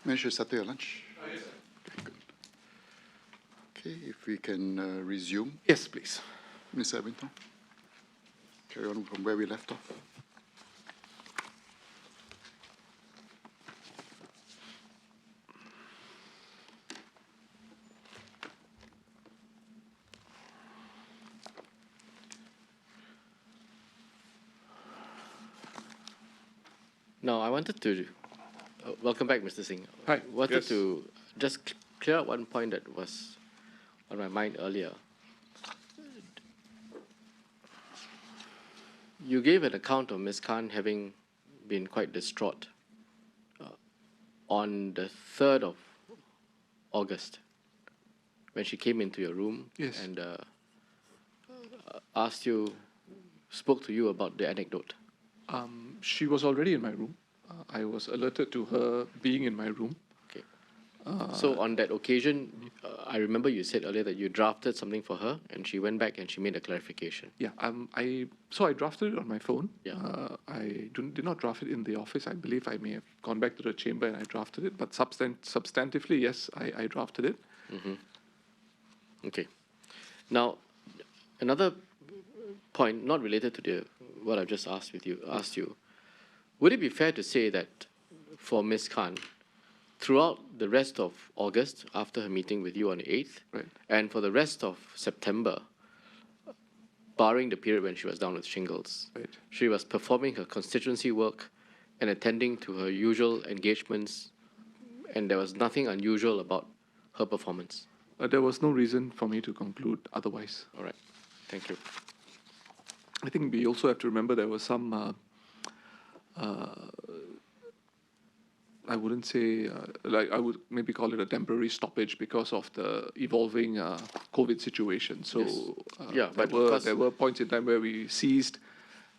Managed to settle your lunch? Yes, sir. Okay, good. Okay, if we can resume. Yes, please. Mr. Abington, carry on from where we left off. No, I wanted to welcome back, Mr. Singh. Hi. Wanted Yes. to just clear up one point that was on my mind earlier. You gave an account of Ms. Khan having been quite distraught on the 3rd of August when she came into your room Yes. and spoke to you about the anecdote. She was already in my room. I was alerted to her being in my room. Okay. So on that occasion, I remember you said earlier that you drafted something for her, and she went back and she made a clarification. Yeah. I drafted it on my phone. Yeah. I did not draft it in the office. I believe I may have gone back to the chamber and I drafted it. But substantively, yes, I drafted it. Mm-hmm. Okay. Now, another point not related to what I've just asked you. Would it be fair to say that for Ms. Khan, throughout the rest of August, after her meeting with you on the 8th, Right. and for the rest of September, barring the period when she was down with shingles, Right. she was performing her constituency work and attending to her usual engagements, and there was nothing unusual about her performance? There was no reason for me to conclude otherwise. All right. Thank you. I think we also have to remember there was some, I wouldn't say, I would maybe call it a temporary stoppage because of the evolving COVID situation. So Yes. Yeah, but there were points in time where we ceased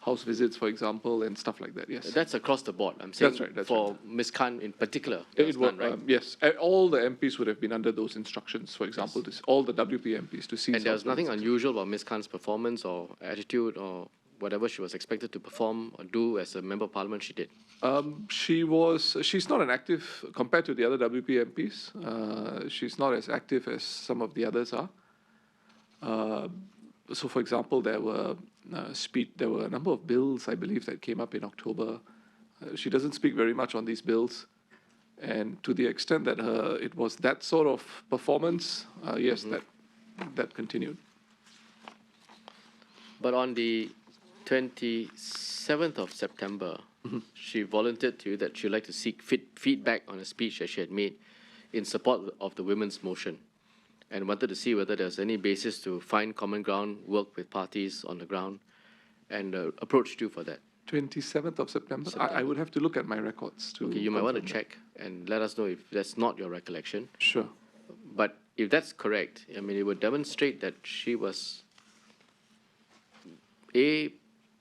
house visits, for example, and stuff like that, yes. That's across the board. I'm saying That's for right. Ms. Khan in particular. It was, none, right? yes. All the MPs would have been under those instructions, for example, all the WP MPs to cease. And there was house nothing visits. unusual about Ms. Khan's performance or attitude or whatever she was expected to perform or do as a member of parliament she did. She's not an active, compared to the other WP MPs, she's not as active as some of the others are. So, for example, there were a number of bills, I believe, that came up in October. She doesn't speak very much on these bills. And to the extent that it was that sort of performance, yes, that continued. But on the 27th of September, she volunteered to you that she'd like to seek feedback on a speech that she had made in support of the women's motion and wanted to see whether there was any basis to find common ground, work with parties on the ground, and approached you for that. 27th of September? I would have to look at my records to. Okay, you might want to confirm that. check and let us know if that's not your recollection. Sure. But if that's correct, I mean, it would demonstrate that she was A,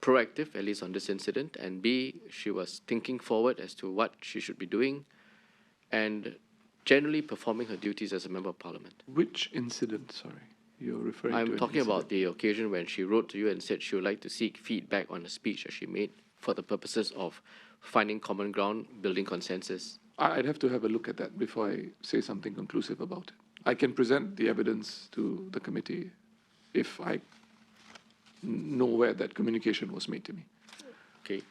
proactive, at least on this incident, and B, she was thinking forward as to what she should be doing and generally performing her duties as a member of parliament. Which incident, sorry? You're referring to I'm an talking about incident? the occasion when she wrote to you and said she would like to seek feedback on a speech that she made for the purposes of finding common ground, building consensus. I'd have to have a look at that before I say something conclusive about it. I can present the evidence to the committee if I know where that communication was made to me. Okay.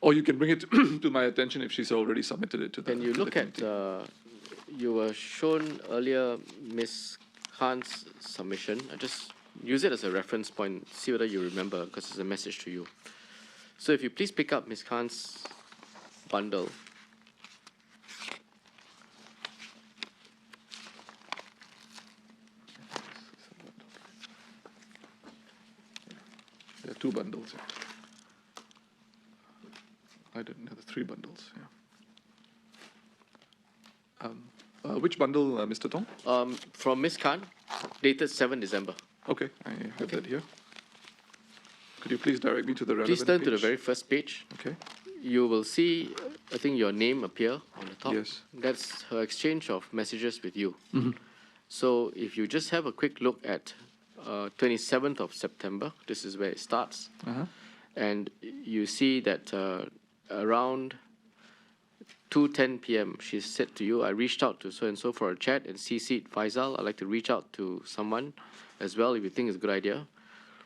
Or you can bring it to my attention if she's already submitted it to the When you to the look at, committee. you were shown earlier Ms. Khan's submission. I just use it as a reference point, see whether you remember, because it's a message to you. So if you please pick up Ms. Khan's bundle. There are two bundles. Yeah. I didn't have the three bundles. Yeah. Which bundle, Mr. Tong? From Ms. Khan, dated 7 December. Okay, I have that here. Could you please direct me to the relevant Please turn to the page? very first page. Okay. You will see, I think, your name appear on the top. Yes. That's her exchange of messages with you. So if you just have a quick look at 27th of September, this is where it starts. And you see that around 2:10 p.m., she said to you, I reached out to so-and-so for a chat and CC'd Faisal. I'd like to reach out to someone as well if you think it's a good idea.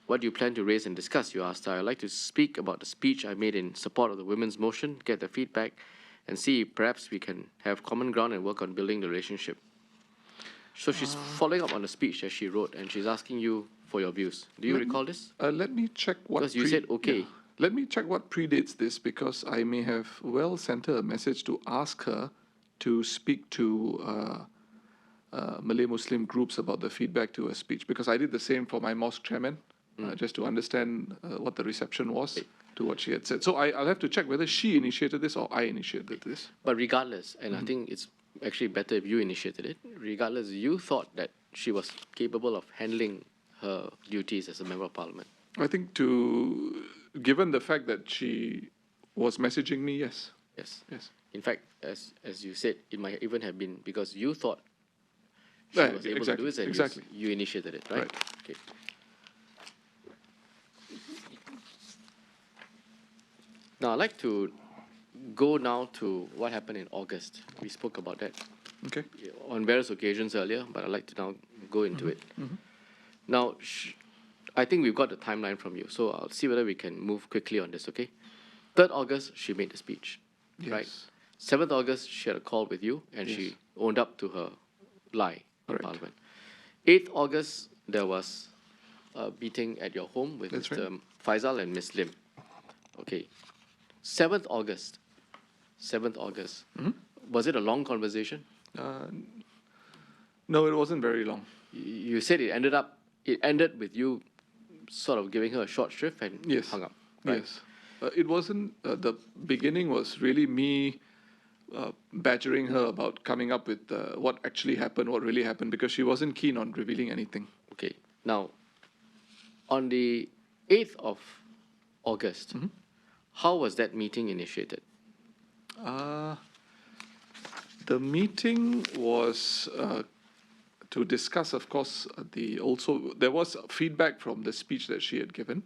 What do you plan to raise and discuss? You asked her. I'd like to speak about the speech I made in support of the women's motion, get the feedback, and see if perhaps we can have common ground and work on building the relationship. So she's following up on the speech that she wrote, and she's asking you for your views. Do you recall this? Let me check what. Because you said okay. Yeah. Let me check what predates this, because I may have well sent her a message to ask her to speak to Malay Muslim groups about the feedback to her speech, because I did the same for my mosque chairman, just to understand what the reception was to what she had said. So I'll have to check whether she initiated this or I initiated this. But regardless, and I think it's actually better if you initiated it, regardless, you thought that she was capable of handling her duties as a member of parliament. I think given the fact that she was messaging me, yes. Yes. Yes. In fact, as you said, it might even have been because you thought she was able to do it, and exactly. you initiated it, right? Right. Okay. Now, I'd like to go now to what happened in August. We spoke about that Okay. on various occasions earlier, but I'd like to now go into it. Now, I think we've got the timeline from you, so I'll see whether we can move quickly on this, okay? 3rd August, she made the speech, right? Yes. 7th August, she had a call with you, and she owned up to her lie in Correct. Parliament. 8th August, there was a meeting at your home with That's Mr. Faisal and Ms. Lim. Okay. 7th August. Was it a long conversation? No, it wasn't very long. You said it ended with you sort of giving her a short shrift and Yes. hung up, right? Yes. It wasn't, the beginning was really me badgering her about coming up with what actually happened, what really happened, because she wasn't keen on revealing anything. Okay. Now, on the 8th of August, how was that meeting initiated? The meeting was to discuss, of course, there was feedback from the speech that she had given.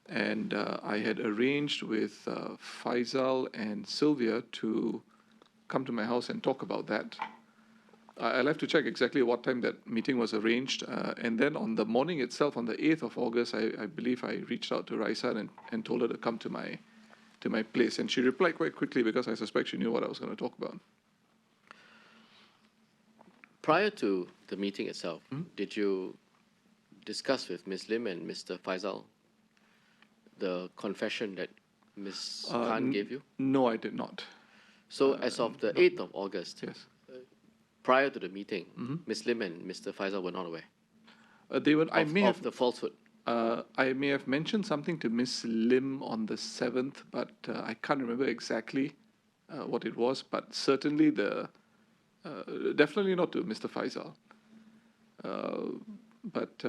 And I had arranged with Faisal and Sylvia to come to my house and talk about that. I'll have to check exactly what time that meeting was arranged. And then on the morning itself, on the 8th of August, I believe I reached out to Raisa and told her to come to my place. And she replied quite quickly because I suspect she knew what I was going to talk about. Prior to the meeting itself, did you discuss with Ms. Lim and Mr. Faisal the confession that Ms. Khan gave you? No, I did not. So as of the 8th of August, Yes. prior to the meeting, Ms. Lim and Mr. Faisal were not aware They were. of the falsehood. I may have mentioned something to Miss Lim on the 7th, but I can't remember exactly what it was. But certainly definitely not to Mr. Faisal. But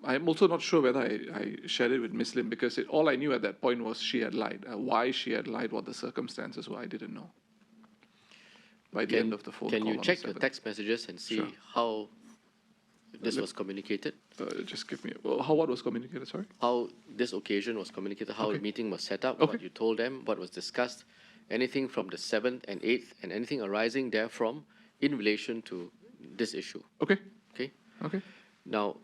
I'm also not sure whether I shared it with Miss Lim, because all I knew at that point was she had lied. Why she had lied, what the circumstances were, I didn't know. By the end of the phone call. Can you on check the your 7th. text messages and see Sure. how this was communicated? Just give me what was communicated. Sorry. How this occasion was communicated, how the meeting was set up, Okay. what you told them, what was discussed, anything from the 7th and 8th, and anything arising therefrom in relation to this issue. Okay. Okay? Okay. Now,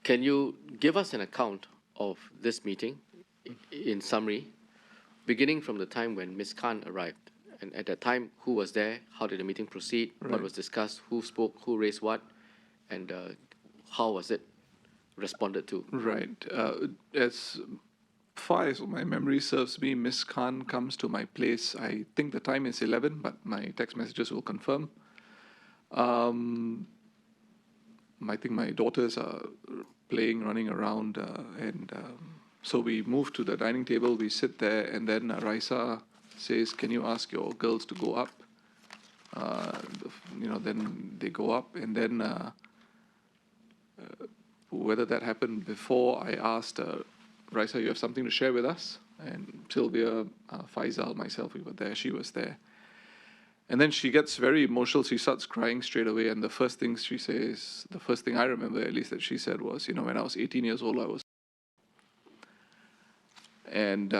can you give us an account of this meeting in summary, beginning from the time when Ms. Khan arrived? And at that time, who was there? How did the meeting proceed? What Right. was discussed? Who spoke? Who raised what? And how was it responded to? Right. As far as my memory serves me, Miss Khan comes to my place. I think the time is 11, but my text messages will confirm. I think my daughters are playing, running around, and so we move to the dining table. We sit there, and then Raisa says, "Can you ask your girls to go up?" Then they go up, and then whether that happened before, I asked Raisa, "You have something to share with us?" And Sylvia, Faisal, myself, we were there. She was there. And then she gets very emotional. She starts crying straight away. And the first thing she says, the first thing I remember at least that she said was, when I was 18 years old, I was. And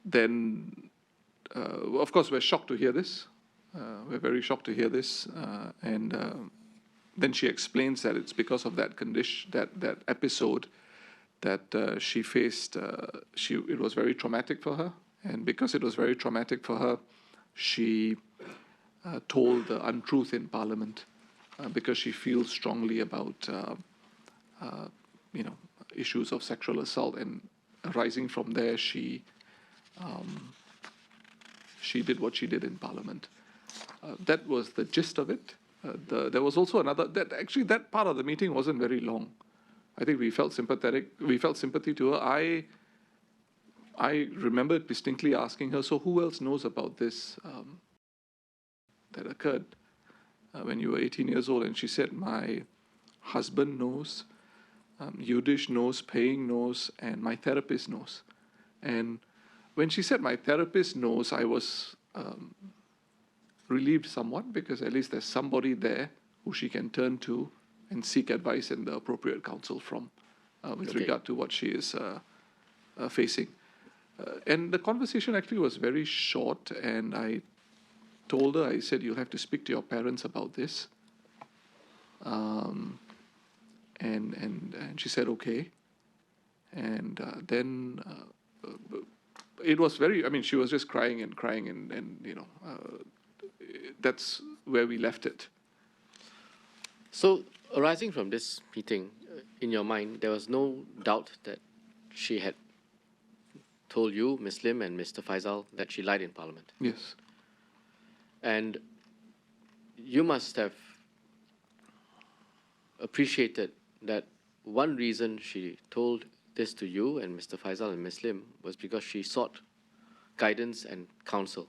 then, of course, we're shocked to hear this. We're very shocked to hear this. And then she explains that it's because of that condition, that episode, that she faced. It was very traumatic for her, and because it was very traumatic for her, she told the untruth in Parliament because she feels strongly about issues of sexual assault, and arising from there, she did what she did in Parliament. That was the gist of it. There was also that part of the meeting wasn't very long. I think we felt sympathy to her. I remember distinctly asking her, so who else knows about this that occurred when you were 18 years old? And she said, my husband knows, Yudish knows, Paying knows, and my therapist knows. And when she said my therapist knows, I was relieved somewhat, because at least there's somebody there who she can turn to and seek advice and the appropriate counsel from with regard to what she is facing. And the conversation actually was very short, and I told her, I said, you'll have to speak to your parents about this. And she said, okay. And then it was she was just crying, and that's where we left it. So, arising from this meeting, in your mind, there was no doubt that she had told you, Ms. Lim and Mr. Faisal, that she lied in Parliament. Yes. And you must have appreciated that one reason she told this to you and Mr. Faisal and Ms. Lim was because she sought guidance and counsel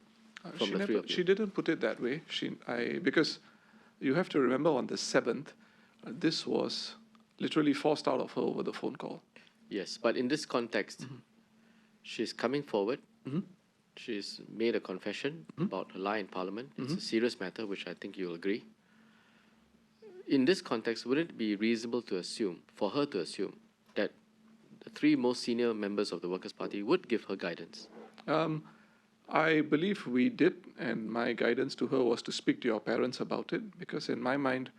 from the three of you. She didn't put it that way. Because you have to remember, on the 7th, this was literally forced out of her over the phone call. Yes, but in this context, she's coming forward. She's made a confession about her lie in Parliament. It's a serious matter, which I think you'll agree. In this context, wouldn't it be reasonable to assume, for her to assume, that the three most senior members of the Workers' Party would give her guidance? I believe we did, and my guidance to her was to speak to your parents about it, because in my mind,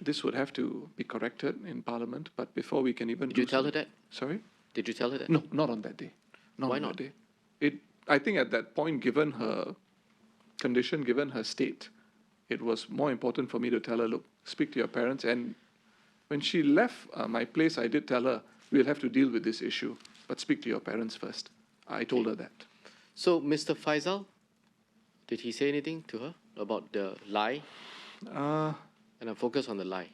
this would have to be corrected in Parliament. But before we can even Did you tell her that? Sorry? Did you tell her that? No, not on that day. Why not? That day. I think at that point, given her condition, given her state, it was more important for me to tell her, look, speak to your parents. And when she left my place, I did tell her, we'll have to deal with this issue, but speak to your parents first. I told her that. So, Mr. Faisal, did he say anything to her about the lie? And I'm focused on the lie.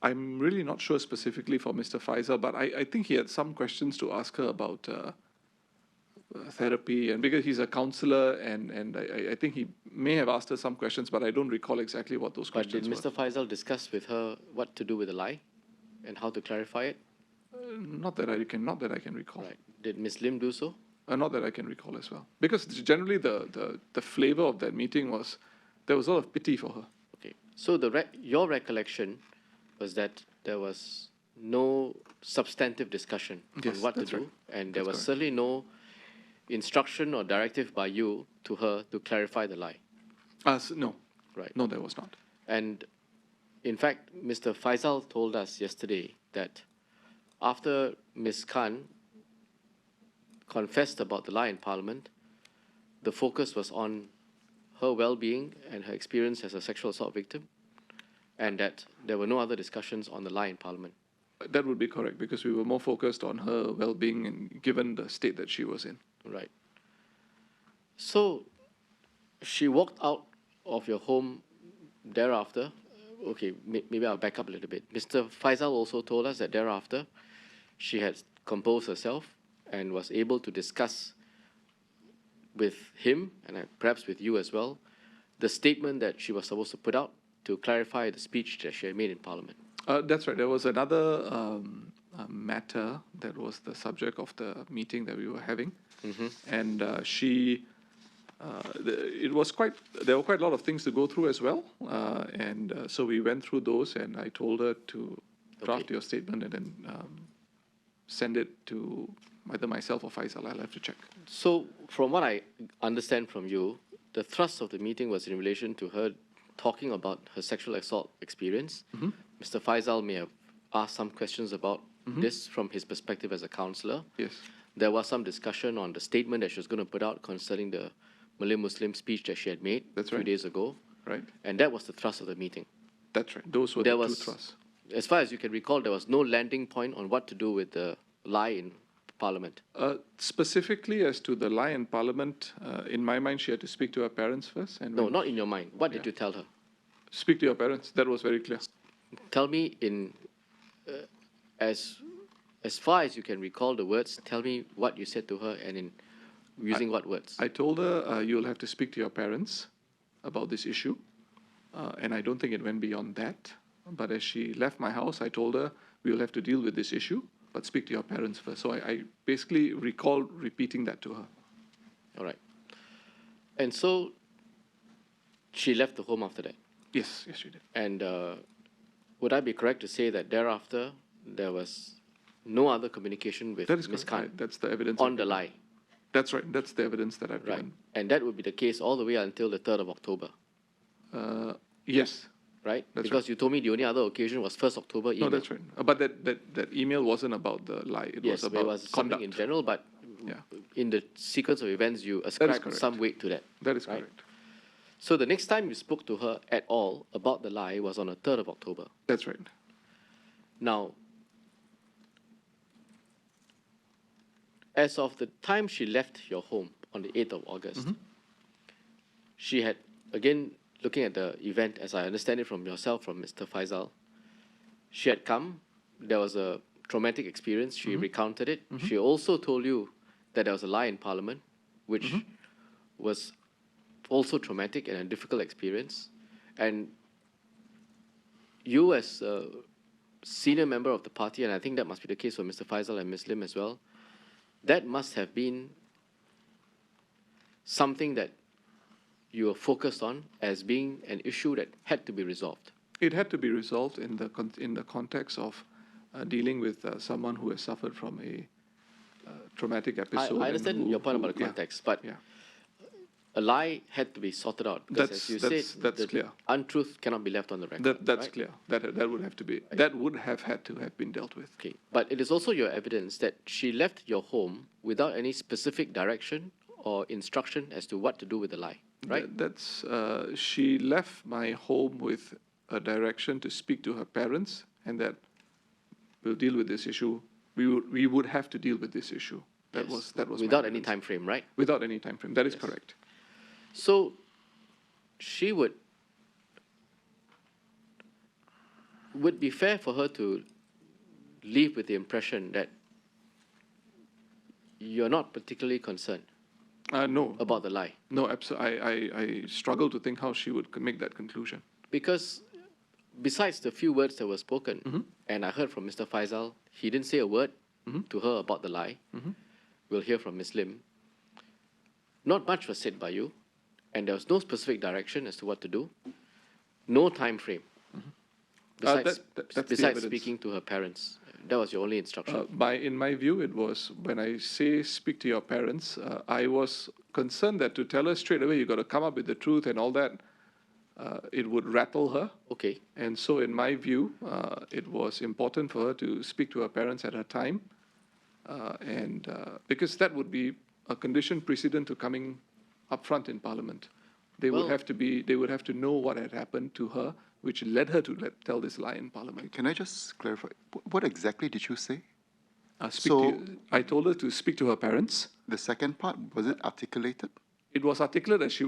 I'm really not sure specifically for Mr. Faisal, but I think he had some questions to ask her about therapy, and because he's a counsellor, and I think he may have asked her some questions, but I don't recall exactly what those questions were. But did Mr. Faisal discuss with her what to do with the lie and how to clarify it? Not that I can recall. Right. Did Ms. Lim do so? Not that I can recall as well. Because generally the flavor of that meeting was, there was a lot of pity for her. Okay. So your recollection was that there was no substantive discussion on what to do, right. and there That's was correct. certainly no instruction or directive by you to her to clarify the lie. No. Right. No, there was not. And in fact, Mr. Faisal told us yesterday that after Ms. Khan confessed about the lie in Parliament, the focus was on her well-being and her experience as a sexual assault victim, and that there were no other discussions on the lie in Parliament. That would be correct, because we were more focused on her well-being, and given the state that she was in. Right. So she walked out of your home thereafter. Okay, maybe I'll back up a little bit. Mr. Faisal also told us that thereafter she had composed herself and was able to discuss with him, and perhaps with you as well, the statement that she was supposed to put out to clarify the speech that she had made in Parliament. That's right. There was another matter that was the subject of the meeting that we were having, and there were quite a lot of things to go through as well, so we went through those, and I told her to draft your statement and then send it to either myself or Faisal. I'll have to check. So, from what I understand from you, the thrust of the meeting was in relation to her talking about her sexual assault experience. Mr. Faisal may have asked some questions about this from his perspective as a counsellor. Yes. There was some discussion on the statement that she was going to put out concerning the Malay-Muslim speech that she had made That's 2 right. days ago. Right. And that was the thrust of the meeting. That's right. Those were There the two was, thrusts. as far as you can recall, there was no landing point on what to do with the lie in Parliament. Specifically as to the lie in Parliament, in my mind, she had to speak to her parents first. And No, when- not in your mind. What did you tell her? Speak to your parents. That was very clear. Tell me as far as you can recall the words, tell me what you said to her and in using what words. I told her you'll have to speak to your parents about this issue, and I don't think it went beyond that. But as she left my house, I told her we'll have to deal with this issue, but speak to your parents first. So I basically recall repeating that to her. All right. And so she left the home after that. Yes, yes, she did. And would I be correct to say that thereafter there was no other communication with That is Ms. correct. Khan That's the evidence. on the lie? That's right. That's the evidence that I've Right. given. And that would be the case all the way until the 3rd of October, Yes. right? That's Because you told me the only other occasion was 1st October email. No, that's right. But that email wasn't about the lie. It Yes, was but about it was something conduct. in general, but Yeah. in the sequence of events, you ascribed correct. some weight to that. That is right? correct. So the next time you spoke to her at all about the lie was on the 3rd of October. That's right. Now, as of the time she left your home on the 8th of August, she had, again, looking at the event, as I understand it from yourself, from Mr. Faisal, she had come, there was a traumatic experience, she recounted it. She also told you that there was a lie in Parliament, which was also traumatic and a difficult experience. And you as a senior member of the party, and I think that must be the case for Mr. Faisal and Ms. Lim as well, that must have been something that you were focused on as being an issue that had to be resolved. It had to be resolved in the context of dealing with someone who has suffered from a traumatic episode. I understand your point about the context, but Yeah. a lie had to be sorted out. Because That's- as you that's- said, that's the clear. untruth cannot be left on the record. That's right? clear. That would have to be. That would have had to have been dealt with. Okay, but it is also your evidence that she left your home without any specific direction or instruction as to what to do with the lie, right? That's she left my home with a direction to speak to her parents, and that we'll deal with this issue. We would have to deal with this issue. That Yes. was my without any evidence. time frame, right? Without any time frame. That is correct. So she would be fair for her to leave with the impression that you're not particularly concerned No, about the lie. no, absolutely. I struggle to think how she would make that conclusion. Because besides the few words that were spoken, and I heard from Mr. Faisal, he didn't say a word to her about the lie. We'll hear from Ms. Lim. Not much was said by you, and there was no specific direction as to what to do. No time frame. Besides, that's the besides evidence. speaking to her parents, that was your only instruction. In my view, it was when I say speak to your parents, I was concerned that to tell her straight away, you got to come up with the truth and all that, it would rattle her. Okay. And so, in my view, it was important for her to speak to her parents at her time, and because that would be a condition precedent to coming up front in Parliament. They Well- would have to know what had happened to her, which led her to tell this lie in Parliament. Can I just clarify? What exactly did you say? So I told her to speak to her parents. The second part, was it articulated? It was articulate as she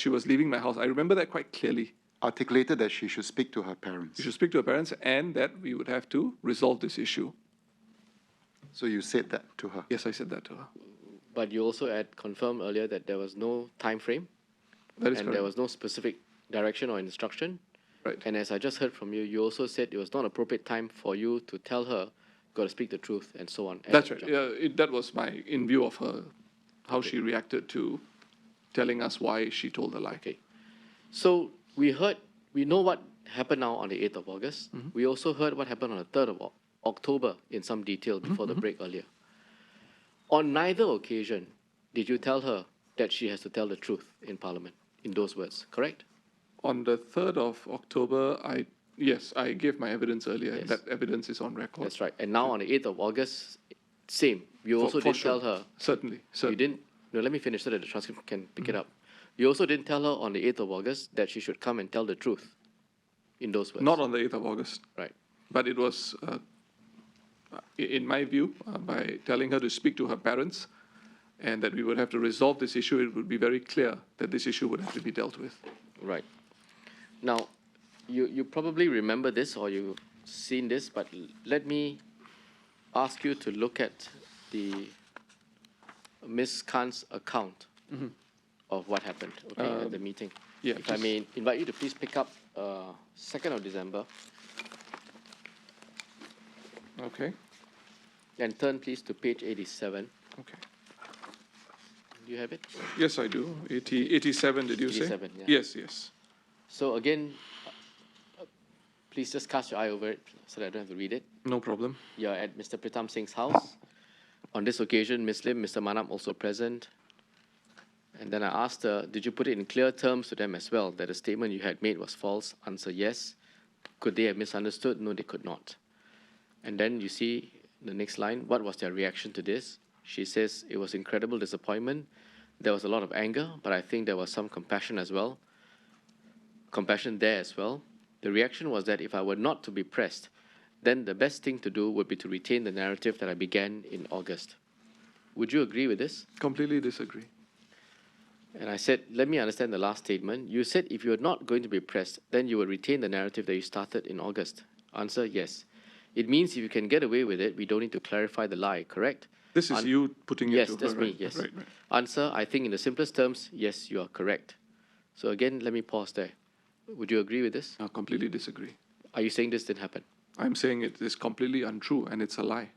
was leaving my house. I remember that quite clearly. Articulated that she should speak to her parents. She should speak to her parents, and that we would have to resolve this issue. So you said that to her. Yes, I said that to her. But you also had confirmed earlier that there was no time frame That is and correct. there was no specific direction or instruction. Right. And as I just heard from you, you also said it was not appropriate time for you to tell her, got to speak the truth and so on. at That's that right. juncture. That was in view of her, how she reacted to telling us why she told the lie. Okay. So we know what happened now on the 8th of August. We also heard what happened on the 3rd of October in some detail before the break earlier. On neither occasion did you tell her that she has to tell the truth in Parliament, in those words, correct? On the 3rd of October, yes, I gave my evidence earlier, and Yes. that evidence is on record. That's right. And now on the 8th of August, same. You also For didn't sure. tell her. Certainly, You certainly. didn't. No, let me finish so that the transcript can pick it up. You also didn't tell her on the 8th of August that she should come and tell the truth in those words. Not on the 8th of August, Right. but it was, in my view, by telling her to speak to her parents and that we would have to resolve this issue, it would be very clear that this issue would have to be dealt with. Right. Now, you probably remember this or you've seen this, but let me ask you to look at the Ms. Khan's account of what happened at the meeting. yeah, If I just- may invite you to please pick up 2nd of December Okay, and turn please to page 87. okay. Do you have it? Yes, I do. 87, did you say? 87, yeah. Yes, yes. So again, please just cast your eye over it so that I don't have to read it. No problem. You're at Mr. Pritam Singh's house. On this occasion, Ms. Lim, Mr. Manap also present. And then I asked her, did you put it in clear terms to them as well, that the statement you had made was false? Answer, yes. Could they have misunderstood? No, they could not. And then you see the next line, what was their reaction to this? She says, it was incredible disappointment. There was a lot of anger, but I think there was some compassion as well. Compassion there as well. The reaction was that if I were not to be pressed, then the best thing to do would be to retain the narrative that I began in August. Would you agree with this? Completely disagree. And I said, let me understand the last statement. You said if you're not going to be pressed, then you will retain the narrative that you started in August. Answer, yes. It means if you can get away with it, we don't need to clarify the lie, correct? This is you putting it Yes, to her, that's me, right? yes. Right, right. Answer, I think in the simplest terms, yes, you are correct. So again, let me pause there. Would you agree with this? I completely disagree. Are you saying this didn't happen? I'm saying it is completely untrue and it's a lie.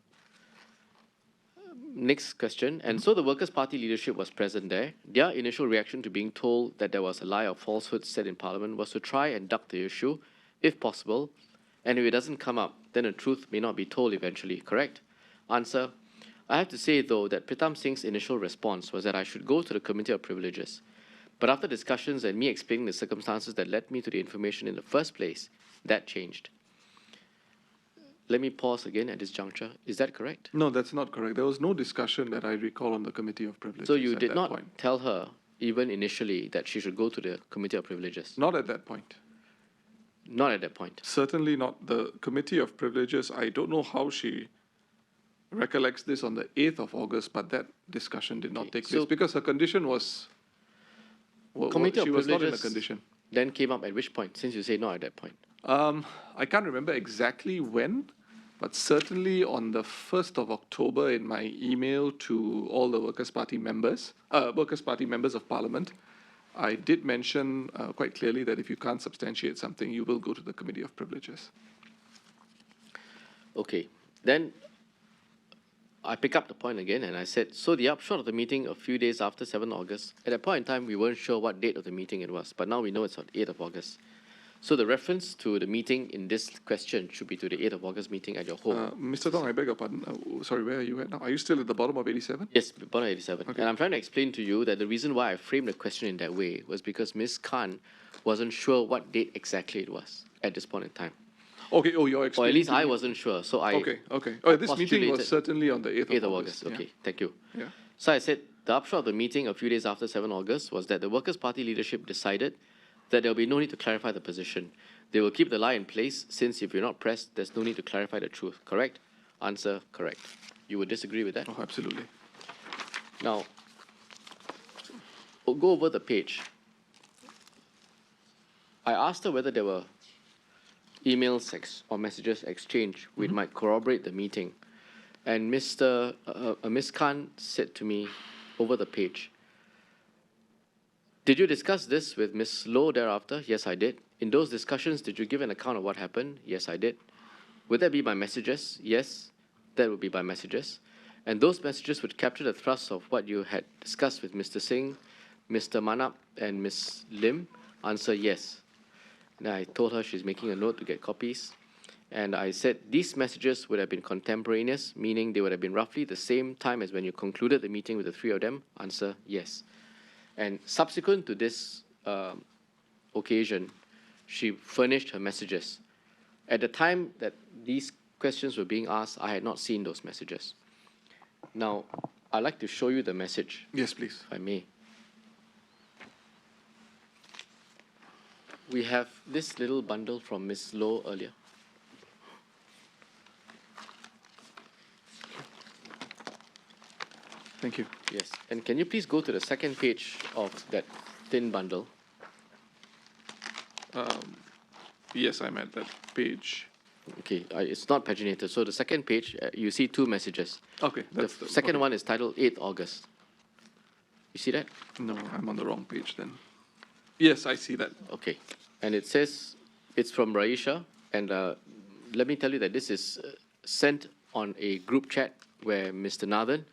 Next question. And so the Workers' Party leadership was present there. Their initial reaction to being told that there was a lie or falsehood said in Parliament was to try and duck the issue, if possible. And if it doesn't come up, then the truth may not be told eventually, correct? Answer. I have to say, though, that Pritam Singh's initial response was that I should go to the Committee of Privileges. But after discussions and me explaining the circumstances that led me to the information in the first place, that changed. Let me pause again at this juncture. Is that correct? No, that's not correct. There was no discussion that I recall on the Committee of Privileges So you at did that not point. tell her, even initially, that she should go to the Committee of Privileges? Not at that point. Not at that point. Certainly not. The Committee of Privileges, I don't know how she recollects this on the 8th of August, but that discussion did not Okay, take place so- because her condition was, Committee of she was not in a Privileges condition. Then came up at which point, since you say not at that point? I can't remember exactly when, but certainly on the 1st of October in my email to all the Workers' Party members of Parliament, I did mention quite clearly that if you can't substantiate something, you will go to the Committee of Privileges. Okay. Then I pick up the point again and I said, so the upshot of the meeting a few days after 7 August, at that point in time, we weren't sure what date of the meeting it was, but now we know it's on 8th of August. So the reference to the meeting in this question should be to the 8th of August meeting at your home. Mr. Tong, I beg your pardon. Sorry, where are you at now? Are you still at the bottom of 87? Yes, bottom 87. Okay. And I'm trying to explain to you that the reason why I framed the question in that way was because Ms. Khan wasn't sure what date exactly it was at this point in time. Okay, oh, you're Or explaining. at least to I me. wasn't sure, so I... Okay, okay. Oh, this meeting postulated- was certainly on the 8th 8th of of August. August, okay, thank you. Yeah. So I said the upshot of the meeting a few days after 7 August was that the Workers' Party leadership decided that there will be no need to clarify the position. They will keep the lie in place since if you're not pressed, there's no need to clarify the truth, correct? Answer, correct. You would disagree with that? Oh, absolutely. Now, we'll go over the page. I asked her whether there were emails or messages exchanged which might corroborate the meeting. And Ms. Khan said to me over the page, did you discuss this with Ms. Loh thereafter? Yes, I did. In those discussions, did you give an account of what happened? Yes, I did. Would that be by messages? Yes, that would be by messages. And those messages would capture the thrust of what you had discussed with Mr. Singh, Mr. Manap, and Ms. Lim. Answer, yes. And I told her she's making a note to get copies. And I said these messages would have been contemporaneous, meaning they would have been roughly the same time as when you concluded the meeting with the three of them. Answer, yes. And subsequent to this occasion, she furnished her messages. At the time that these questions were being asked, I had not seen those messages. Now, I'd like to show you the message, Yes, please. if I may. We have this little bundle from Ms. Low earlier. Thank you. Yes, and can you please go to the second page of that thin bundle? Yes, I'm at that page. Okay, it's not paginated. So the second page, you see two messages. Okay, The that's second okay. one is titled 8th August. You see that? No, I'm on the wrong page then. Yes, I see that. Okay, and it says it's from Raisha, and let me tell you that this is sent on a group chat where Mr. Nathan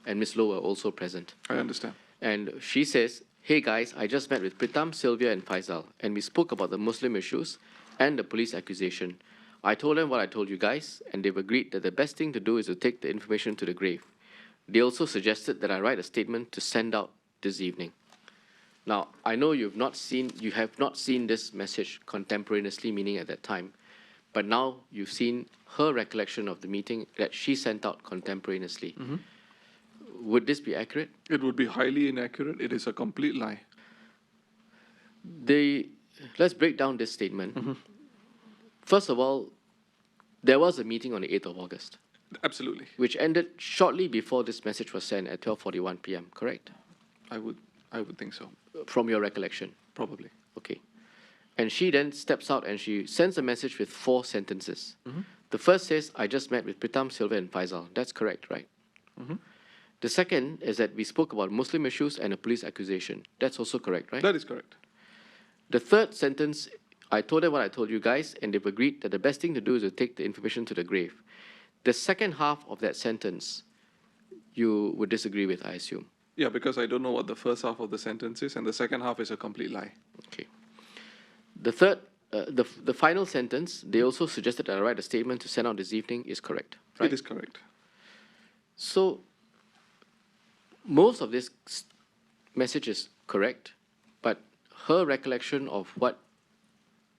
and Ms. Low are also present. I understand. And she says, "Hey guys, I just met with Pritam, Sylvia, and Faisal, and we spoke about the Muslim issues and the police accusation. I told them what I told you guys, and they've agreed that the best thing to do is to take the information to the grave. They also suggested that I write a statement to send out this evening." Now, I know you have not seen this message contemporaneously, meaning at that time, but now you've seen her recollection of the meeting that she sent out contemporaneously. Would this be accurate? It would be highly inaccurate. It is a complete lie. Let's break down this statement. First of all, there was a meeting on the 8th of August, Absolutely. which ended shortly before this message was sent at 12:41 p.m., correct? I would think so. From your recollection. Probably. Okay. And she then steps out and she sends a message with 4 sentences. The first says, "I just met with Pritam, Sylvia, and Faisal." That's correct, right? The second is that we spoke about Muslim issues and a police accusation. That's also correct, right? That is correct. The third sentence, "I told them what I told you guys, and they've agreed that the best thing to do is to take the information to the grave." The second half of that sentence, you would disagree with, I assume. Yeah, because I don't know what the first half of the sentence is, and the second half is a complete lie. Okay. The third, the final sentence, they also suggested that I write a statement to send out this evening, is correct, right? It is correct. So, most of this message is correct, but her recollection of what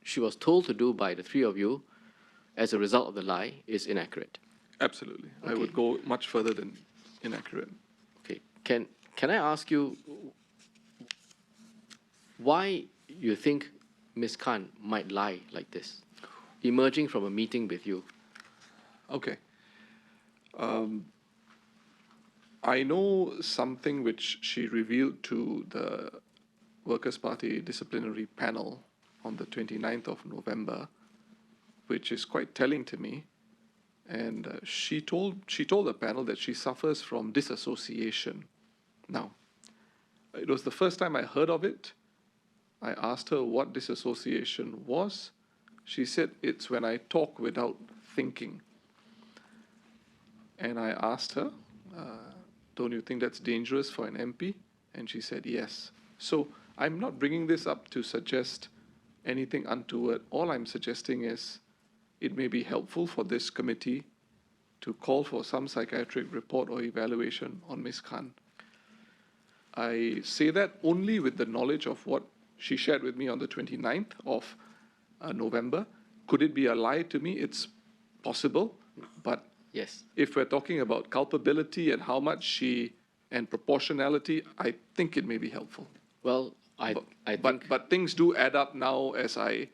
she was told to do by the three of you as a result of the lie is inaccurate. Absolutely. I Okay. would go much further than inaccurate. Okay. Can I ask you why you think Ms. Khan might lie like this, emerging from a meeting with you? Okay. I know something which she revealed to the Workers' Party disciplinary panel on the 29th of November, which is quite telling to me. And she told the panel that she suffers from disassociation. Now, it was the first time I heard of it. I asked her what disassociation was. She said it's when I talk without thinking. And I asked her, don't you think that's dangerous for an MP? And she said yes. So I'm not bringing this up to suggest anything untoward. All I'm suggesting is it may be helpful for this committee to call for some psychiatric report or evaluation on Ms. Khan. I say that only with the knowledge of what she shared with me on the 29th of November. Could it be a lie to me? It's possible, but Yes. if we're talking about culpability and how much and proportionality, I think it may be helpful. Well, I think But things do add up now as I,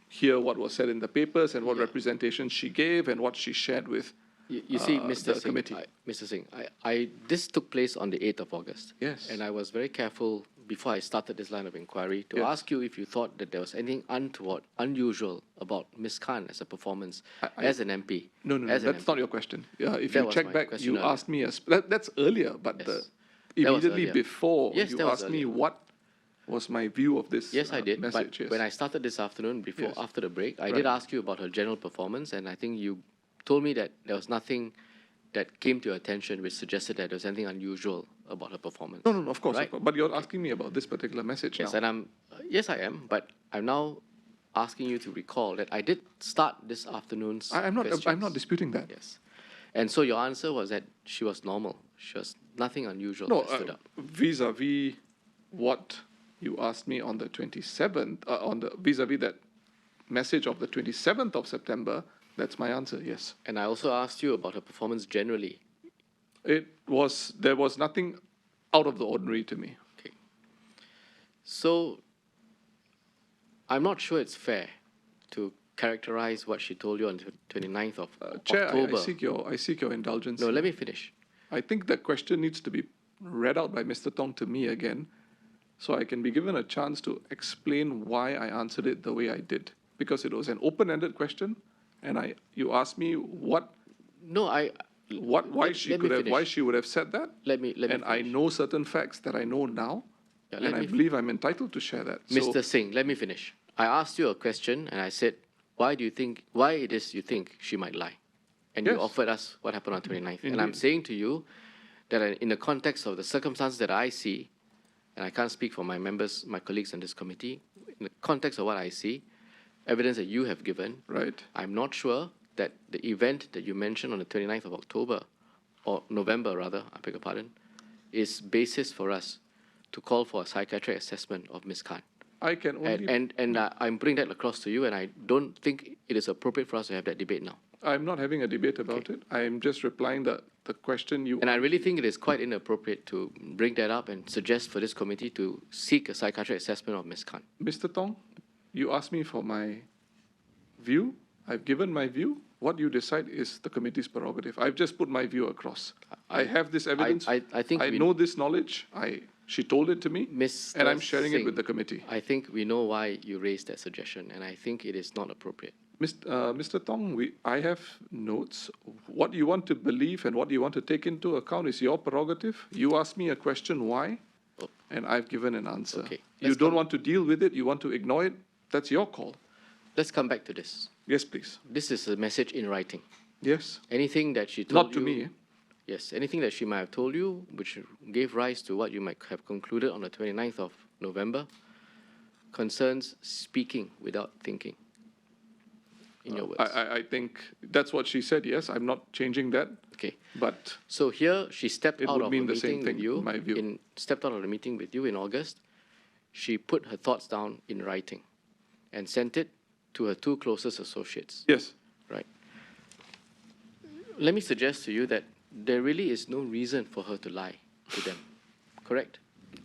hear what was said in the papers and what Yeah. representation she gave and what she shared with you see, Mr. the Singh, committee. Mr. Singh, this took place on the 8th of August. Yes. And I was very careful before I started this line of inquiry to Yes. ask you if you thought that there was anything untoward, unusual about Ms. Khan as a performance I- as an MP. No, as an that's MP. not your question. If That you was check my back, question you earlier. asked me, that's earlier, but Yes. That was immediately earlier. before, Yes, you that was asked me earlier. what was my view of this Yes, I did. message. But when I started this afternoon, Yes. after the break, I Right. did ask you about her general performance, and I think you told me that there was nothing that came to your attention which suggested that there was anything unusual about her performance. No, of course. Right? But you're asking me about this particular message Yes, now. and yes, I am, but I'm now asking you to recall that I did start this afternoon's I'm not questions. disputing that. Yes. And so your answer was that she was normal. She was nothing unusual No, that stood out. vis-a-vis what you asked me on the 27th, on the vis-a-vis that message of the 27th of September, that's my answer, yes. And I also asked you about her performance generally. There was nothing out of the ordinary to me. Okay. So I'm not sure it's fair to characterize what she told you on the 29th of Chair, October. I seek your indulgence. No, here. let me finish. I think that question needs to be read out by Mr. Tong to me again, so I can be given a chance to explain why I answered it the way I did. Because it was an open-ended question, and you asked me why she would have said that. Let me and I finish. know certain facts that I know now, Yeah, and I believe I'm entitled to share that. Mr. Singh, let me finish. I asked you a question, and I said, why it is you think she might lie? And you Yes. offered us what happened on 29th. And I'm Indeed. saying to you that in the context of the circumstances that I see, and I can't speak for my members, my colleagues on this committee, in the context of what I see, evidence that you have given, Right. I'm not sure that the event that you mentioned on the 29th of October, or November rather, I beg your pardon, is basis for us to call for a psychiatric assessment of Ms. Khan. I can only. I'm putting that across to you, and I don't think it is appropriate for us to have that debate now. I'm not having a debate about it. I'm just replying the question you. And I really think it is quite inappropriate to bring that up and suggest for this committee to seek a psychiatric assessment of Ms. Khan. Mr. Tong, you asked me for my view. I've given my view. What you decide is the committee's prerogative. I've just put my view across. I have this evidence. I think I know this knowledge. She told it to me, Mr. and I'm sharing it Singh, with the committee. I think we know why you raised that suggestion, and I think it is not appropriate. Mr. Tong, I have notes. What you want to believe and what you want to take into account is your prerogative. You asked me a question, why? Oh. And I've given an answer. Okay, You let's don't come- want to deal with it, you want to ignore it, that's your call. Let's come back to this. Yes, please. This is a message in writing. Yes. Anything that she told Not to you, me. Yes, anything that she might have told you, which gave rise to what you might have concluded on the 29th of November, concerns speaking without thinking, in your words. I think that's what she said, yes. I'm not changing that. Okay. But So here, she stepped It out would of a mean the same meeting thing, with you. in my view. Stepped out of the meeting with you in August. She put her thoughts down in writing and sent it to her two closest associates. yes, Right. Let me suggest to you that there really is no reason for her to lie to them. Correct?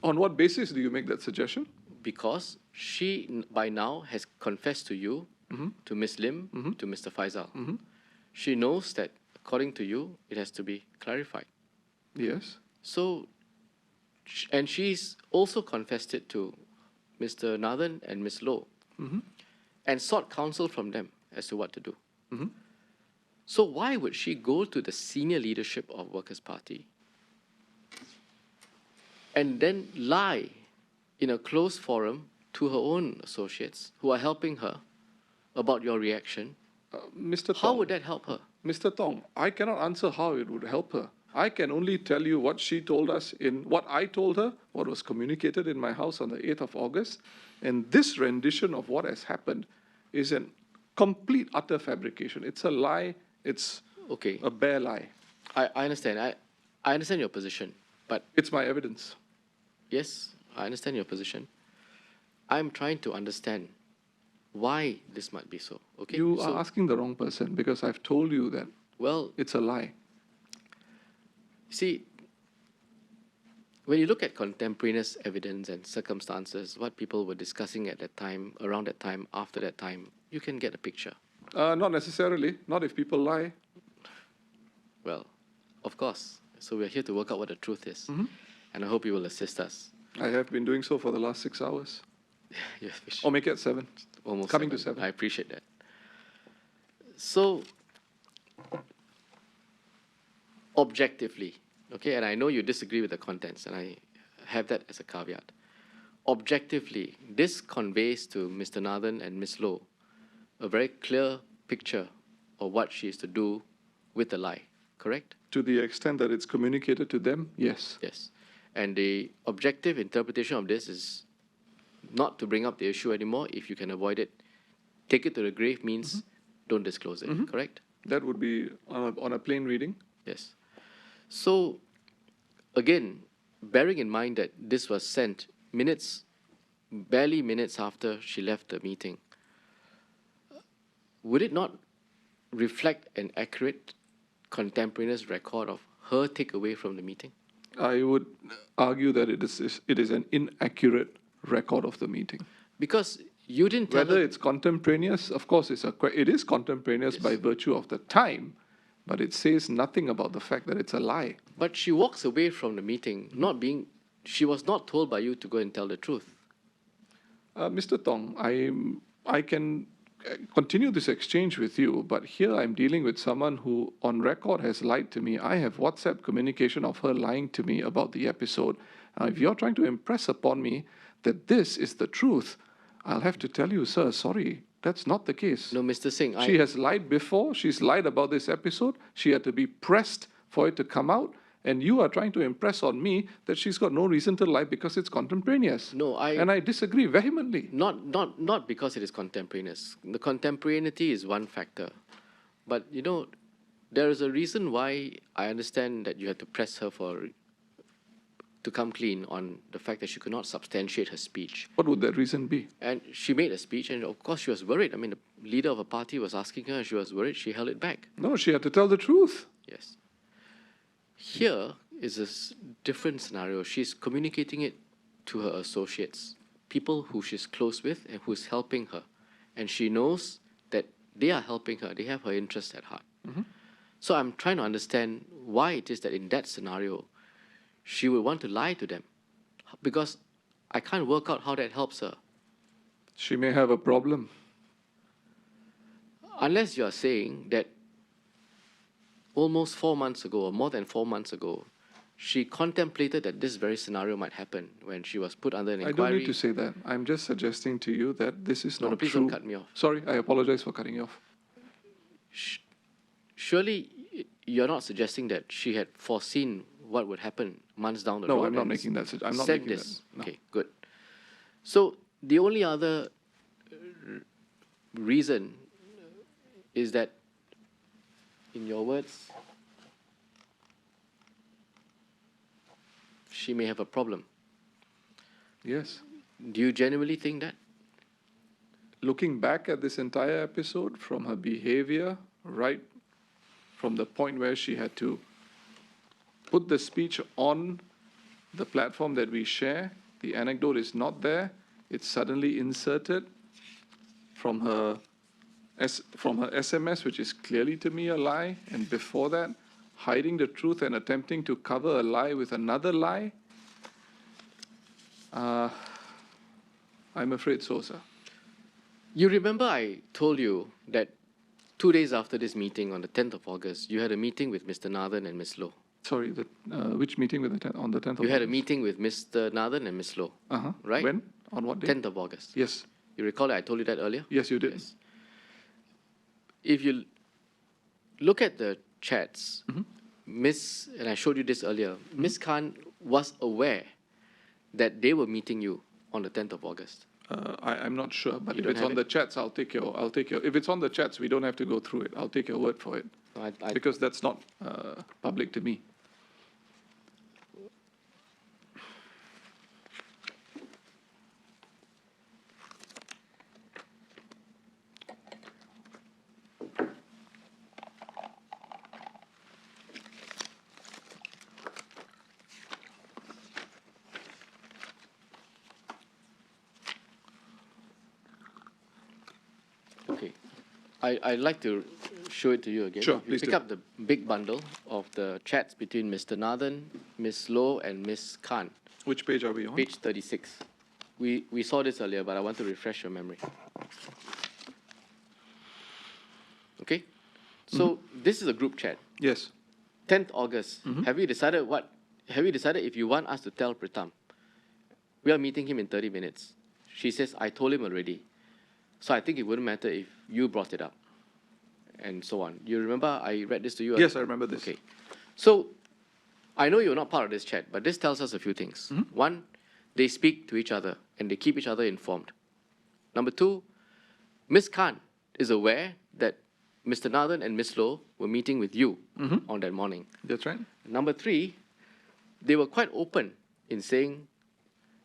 on what basis do you make that suggestion? Because she, by now, has confessed to you, to Ms. Lim, to Mr. Faisal. She knows that, according to you, it has to be clarified. Yes. So, and she's also confessed it to Mr. Nathan and Ms. Low, and sought counsel from them as to what to do. So why would she go to the senior leadership of Workers' Party and then lie in a closed forum to her own associates who are helping her about your reaction? Mr. How Tong, would that help her? Mr. Tong, I cannot answer how it would help her. I can only tell you what she told us in what I told her, what was communicated in my house on the 8th of August. And this rendition of what has happened is a complete, utter fabrication. It's a lie. It's Okay, a bare lie. I understand. I understand your position, but It's my evidence. yes, I understand your position. I'm trying to understand why this might be so. Okay, You so, are asking the wrong person because I've told you that well, it's a lie. see, when you look at contemporaneous evidence and circumstances, what people were discussing at that time, around that time, after that time, you can get a picture. Not necessarily. Not if people lie. Well, of course. So we're here to work out what the truth is. And I hope you will assist us. I have been doing so for the last 6 hours. Yes, we should- Or make it 7. almost coming to 7. 7. I appreciate that. So, objectively, okay, and I know you disagree with the contents, and I have that as a caveat. Objectively, this conveys to Mr. Nathan and Ms. Low a very clear picture of what she is to do with the lie, correct? To the extent that it's communicated to them, yes. Yes. And the objective interpretation of this is not to bring up the issue anymore if you can avoid it, take it to the grave means don't disclose it, correct? That would be on a plain reading. Yes. So, again, bearing in mind that this was sent barely minutes after she left the meeting, would it not reflect an accurate, contemporaneous record of her takeaway from the meeting? I would argue that it is an inaccurate record of the meeting. Because you didn't tell Whether her... it's contemporaneous, of course, it is contemporaneous by virtue of the time, but it says nothing about the fact that it's a lie. But she walks away from the meeting she was not told by you to go and tell the truth. Mr. Tong, I can continue this exchange with you, but here I'm dealing with someone who on record has lied to me. I have WhatsApp communication of her lying to me about the episode. Now, if you're trying to impress upon me that this is the truth, I'll have to tell you, sir, sorry, that's not the case. No, Mr. Singh, She has lied before. She's lied about this episode. She had to be pressed for it to come out. And you are trying to impress on me that she's got no reason to lie because it's contemporaneous. No, And I disagree vehemently. Not because it is contemporaneous. The contemporaneity is one factor. But, there is a reason why I understand that you had to press her to come clean on the fact that she could not substantiate her speech. What would that reason be? And she made a speech, and of course she was worried. I mean, the leader of a party was asking her, and she was worried. She held it back. No, she had to tell the truth. Yes. Here is a different scenario. She's communicating it to her associates, people who she's close with and who's helping her. And she knows that they are helping her. They have her interest at heart. So I'm trying to understand why it is that in that scenario, she would want to lie to them. Because I can't work out how that helps her. She may have a problem. Unless you're saying that almost 4 months ago, or more than 4 months ago, she contemplated that this very scenario might happen when she was put under an inquiry. I don't need to say that. I'm just suggesting to you that this is not please true. don't cut me off. Sorry, I apologize for cutting you off. Surely you're not suggesting that she had foreseen what would happen months down the road. No, I'm not and making that. I'm not said making this. that. No. Okay, good. So the only other reason is that, in your words, she may have a problem. Yes. Do you genuinely think that? Looking back at this entire episode, from her behavior, right from the point where she had to put the speech on the platform that we share, the anecdote is not there. It's suddenly inserted from her SMS, which is clearly to me a lie, and before that, hiding the truth and attempting to cover a lie with another lie. I'm afraid so, sir. You remember I told you that 2 days after this meeting, on the 10th of August, you had a meeting with Mr. Nathan and Ms. Loh. Sorry, which meeting on the 10th of You had a August? meeting with Mr. Nathan and Ms. Loh, right? When? On what day? 10th of August. Yes. You recall that I told you that earlier? Yes, you did. Yes. If you look at the chats, and I showed you this earlier, Ms. Khan was aware that they were meeting you on the 10th of August. I'm not sure, but You if don't it's have on the chats, I'll take your. If it's on the chats, we don't have to go through it. I'll take your word for it, because that's not public to me. Okay. I'd like to show it to you again. Sure, If you please pick do. up the big bundle of the chats between Mr. Nathan, Ms. Loh, and Ms. Khan, Which page are we on? page 36. We saw this earlier, but I want to refresh your memory. Okay? So this is a group chat. Yes. 10th August. Have you decided if you want us to tell Pritam? We are meeting him in 30 minutes. She says, I told him already. So I think it wouldn't matter if you brought it up. And so on. You remember I read this to you? Yes, I remember this. Okay. So I know you're not part of this chat, but this tells us a few things. One, they speak to each other and they keep each other informed. Number two, Ms. Khan is aware that Mr. Nathan and Ms. Loh were meeting with you on that morning. That's right. Number three, they were quite open in saying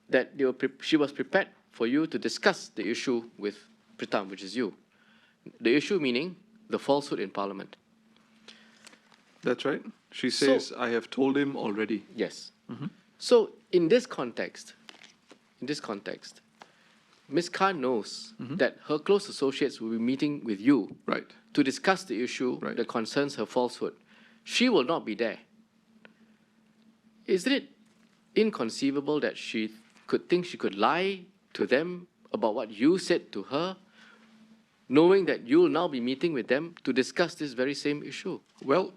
that she was prepared for you to discuss the issue with Pritam, which is you. The issue meaning the falsehood in Parliament. That's right. She says, I have told him already. Yes. So in this context, Ms. Khan knows that her close associates will be meeting with you Right. to discuss the issue Right. that concerns her falsehood. She will not be there. Isn't it inconceivable that she could think she could lie to them about what you said to her, knowing that you will now be meeting with them to discuss this very same issue? Well,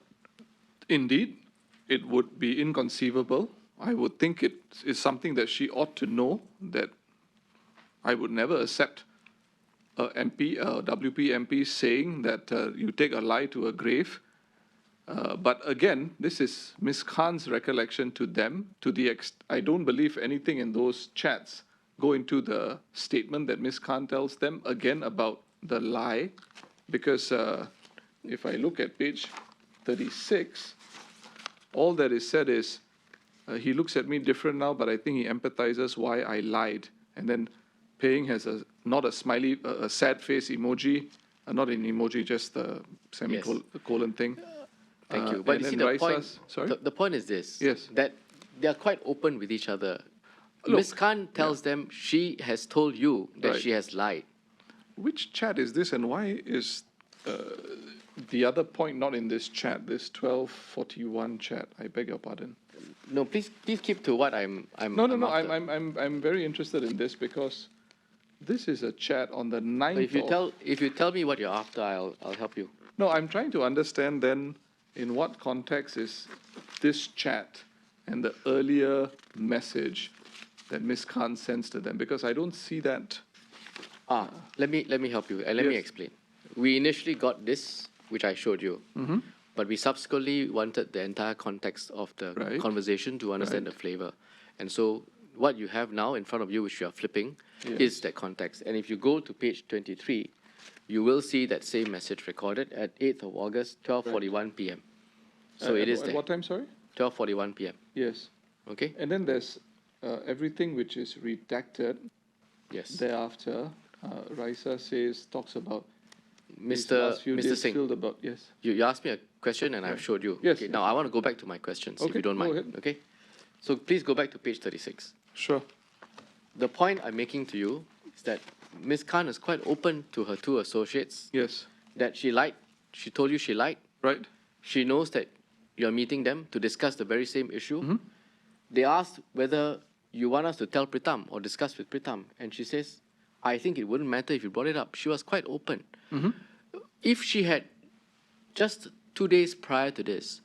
indeed, it would be inconceivable. I would think it is something that she ought to know, that I would never accept a WP MP saying that you take a lie to a grave. But again, this is Ms. Khan's recollection to them. I don't believe anything in those chats go into the statement that Ms. Khan tells them again about the lie, because if I look at page 36, all that is said is, he looks at me different now, but I think he empathizes why I lied. And then Paying has not a smiley, a sad face emoji, not an emoji, just the semicolon thing. Thank you. But you see, the point, sorry? the point is this, Yes. that they are quite open with each other. Look, Ms. Khan tells them she has told you that Right. she has lied. Which chat is this, and why is the other point not in this chat, this 1241 chat? I beg your pardon. No, please keep to what I'm No, after. I'm very interested in this because this is a chat on the 9th So if you tell me what you're after, I'll help you. No, I'm trying to understand then in what context is this chat and the earlier message that Ms. Khan sends to them, because I don't see that. Let me help you, and let me Yes. explain. We initially got this, which I showed you, but we subsequently wanted the entire context of the Right. conversation to understand the flavor. And so what you have now in front of you, which you are flipping, is that context. And if you go to page 23, you will see that same message recorded at 8th of August, 12:41 p.m. So it is At there, what time, sorry? 12:41 p.m. Yes. Okay? And then there's everything which is redacted. Yes. Thereafter, Raisa talks about these Mr. last few Mr. days Singh, filled about, yes. you asked me a question and I've showed you. Yes, Okay, now yes. I want to go back to my questions, if Okay, you don't go mind. ahead. Okay? So please go back to page 36. Sure. The point I'm making to you is that Ms. Khan is quite open to her two associates Yes. that she lied. She told you she lied. Right? She knows that you're meeting them to discuss the very same issue. They asked whether you want us to tell Pritam or discuss with Pritam. And she says, I think it wouldn't matter if you brought it up. She was quite open. If she had, just 2 days prior to this,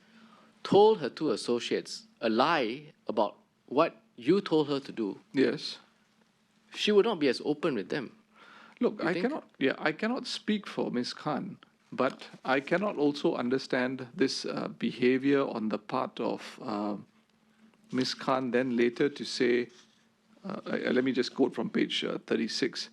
told her two associates a lie about what you told her to do, Yes. she would not be as open with them. Look, You think? I cannot speak for Ms. Khan, but I cannot also understand this behavior on the part of Ms. Khan then later to say, let me just quote from page 36.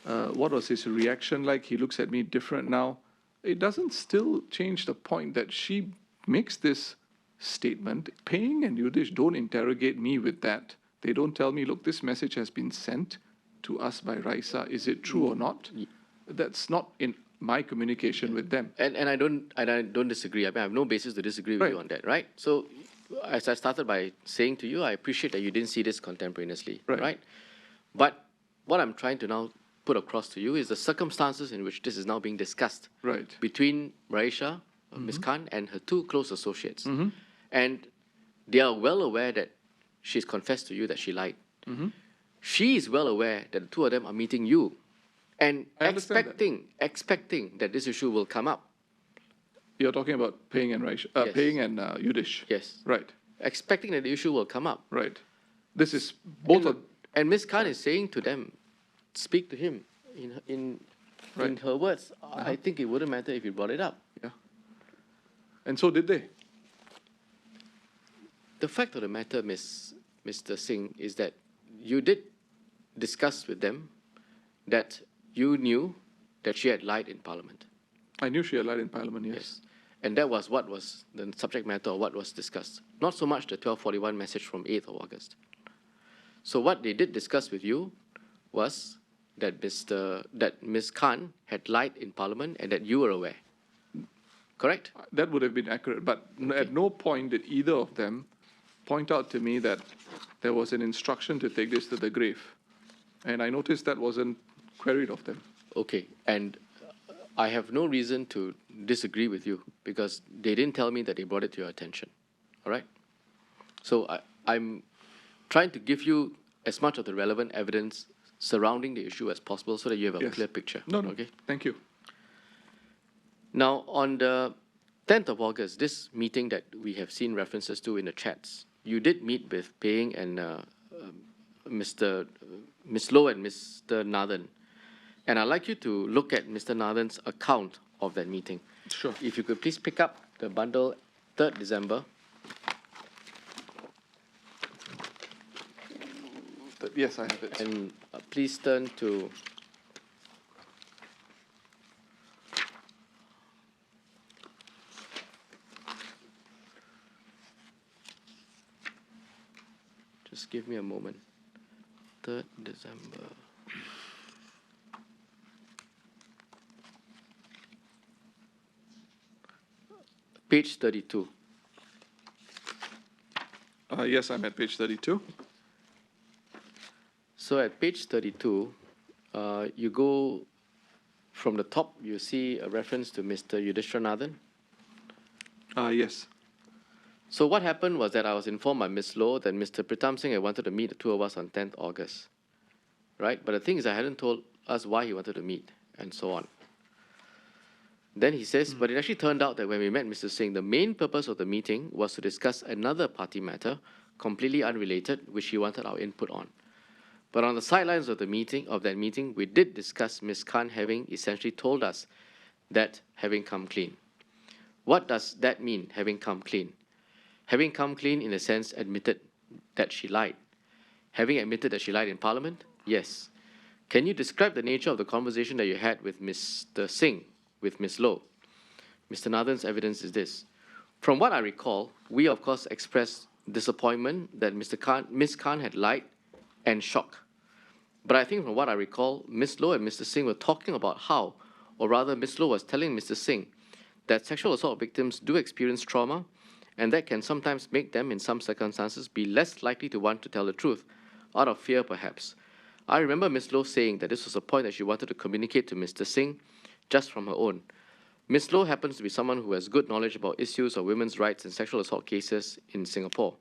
What was his reaction like? He looks at me different now. It doesn't still change the point that she makes this statement. Paying and Yudish don't interrogate me with that. They don't tell me, look, this message has been sent to us by Raisa. Is it true or not? That's not in my communication with them. And I don't disagree. I mean, I have no basis to disagree with Right. you on that, right? So, as I started by saying to you, I appreciate that you didn't see this contemporaneously, Right. right? But what I'm trying to now put across to you is the circumstances in which this is now being discussed Right. between Raisha, Ms. Khan, and her two close associates. And they are well aware that she's confessed to you that she lied. She is well aware that the two of them are meeting you and I understand that. expecting that this issue will come up. You're talking about Paying and Raisha, Yes. Paying and Yudish. Yes. Right. Expecting that the issue will come up. Right. This is both of. And Ms. Khan is saying to them, speak to him in Right. her words. I think it wouldn't matter if you brought it up. Yeah. And so did they. The fact of the matter, Mr. Singh, is that you did discuss with them that you knew that she had lied in Parliament? I knew she had lied in Parliament, yes. Yes. And that was what was the subject matter of what was discussed. Not so much the 1241 message from 8th of August. So what they did discuss with you was that Ms. Khan had lied in Parliament and that you were aware. Correct? That would have been accurate, but at no point did either of them point out to me that there was an instruction to take this to the grave. And I noticed that wasn't queried of them. Okay, and I have no reason to disagree with you because they didn't tell me that they brought it to your attention. All right? So I'm trying to give you as much of the relevant evidence surrounding the issue as possible so that you have a Yes. clear picture. No, no, Okay? thank you. Now, on the 10th of August, this meeting that we have seen references to in the chats, you did meet with Paying and Ms. Low and Mr. Nathan. And I'd like you to look at Mr. Nathan's account of that meeting. Sure. If you could please pick up the bundle 3rd December. Yes, I have it. And please turn to just give me a moment. 3rd December. Page 32. Yes, I'm at page 32. So at page 32, you go from the top, you see a reference to Mr. Yudhishthra Nathan. Yes. So what happened was that I was informed by Ms. Low that Mr. Pritam Singh had wanted to meet the two of us on 10th August, right? But the thing is, I hadn't told us why he wanted to meet and so on. Then he says, but it actually turned out that when we met Mr. Singh, the main purpose of the meeting was to discuss another party matter, completely unrelated, which he wanted our input on. But on the sidelines of that meeting, we did discuss Ms. Khan having essentially told us that having come clean. What does that mean, having come clean? Having come clean, in a sense, admitted that she lied. Having admitted that she lied in Parliament? Yes. Can you describe the nature of the conversation that you had with Mr. Singh, with Ms. Low? Mr. Nathan's evidence is this. From what I recall, we, of course, expressed disappointment that Ms. Khan had lied and shock. But I think from what I recall, Ms. Low and Mr. Singh were talking about how, or rather Ms. Low was telling Mr. Singh that sexual assault victims do experience trauma and that can sometimes make them, in some circumstances, be less likely to want to tell the truth, out of fear perhaps. I remember Ms. Low saying that this was a point that she wanted to communicate to Mr. Singh just from her own. Ms. Low happens to be someone who has good knowledge about issues of women's rights and sexual assault cases in Singapore.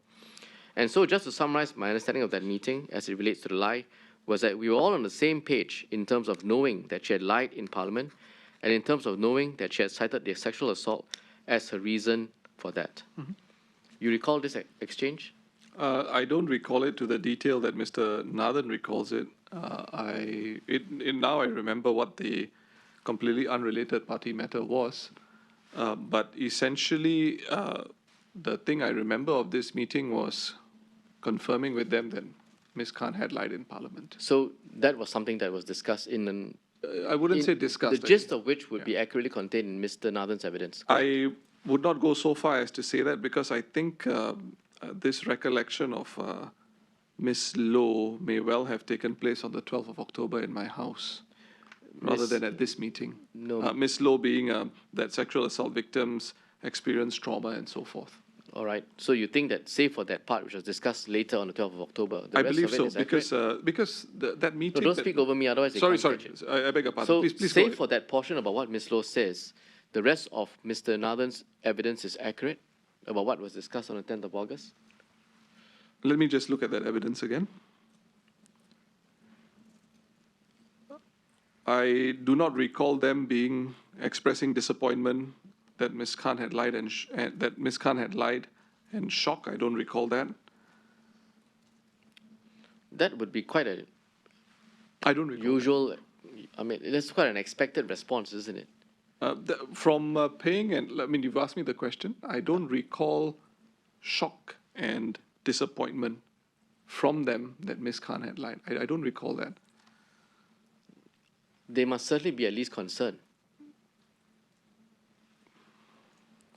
And so just to summarize my understanding of that meeting as it relates to the lie, was that we were all on the same page in terms of knowing that she had lied in Parliament and in terms of knowing that she had cited the sexual assault as her reason for that. Mm-hmm. You recall this exchange? I don't recall it to the detail that Mr. Nathan recalls it. Now I remember what the completely unrelated party matter was. But essentially, the thing I remember of this meeting was confirming with them that Ms. Khan had lied in Parliament. So that was something that was discussed in an... I wouldn't say discussed. The gist of which would be accurately contained in Mr. Nathan's evidence. Correct? I would not go so far as to say that because I think this recollection of Ms. Low may well have taken place on the 12th of October in my house rather than at this meeting. No. Ms. Low being that sexual assault victims experience trauma and so forth. All right. So you think that, save for that part, which was discussed later on the 12th of October, the I rest believe of it so is because that meeting. No, don't speak over me, otherwise they Sorry, can't catch it. I beg your pardon. So Please save go for that portion about what Ms. Low says, the rest of Mr. Nathan's evidence is accurate about what was discussed on the 10th of August? Let me just look at that evidence again. I do not recall them expressing disappointment that Ms. Khan had lied and shock. I don't recall that. That would be quite a I don't recall usual. I mean, that's quite an expected response, isn't it? From Paying and I mean, you've asked me the question. I don't recall shock and disappointment from them that Ms. Khan had lied. I don't recall that. they must certainly be at least concerned.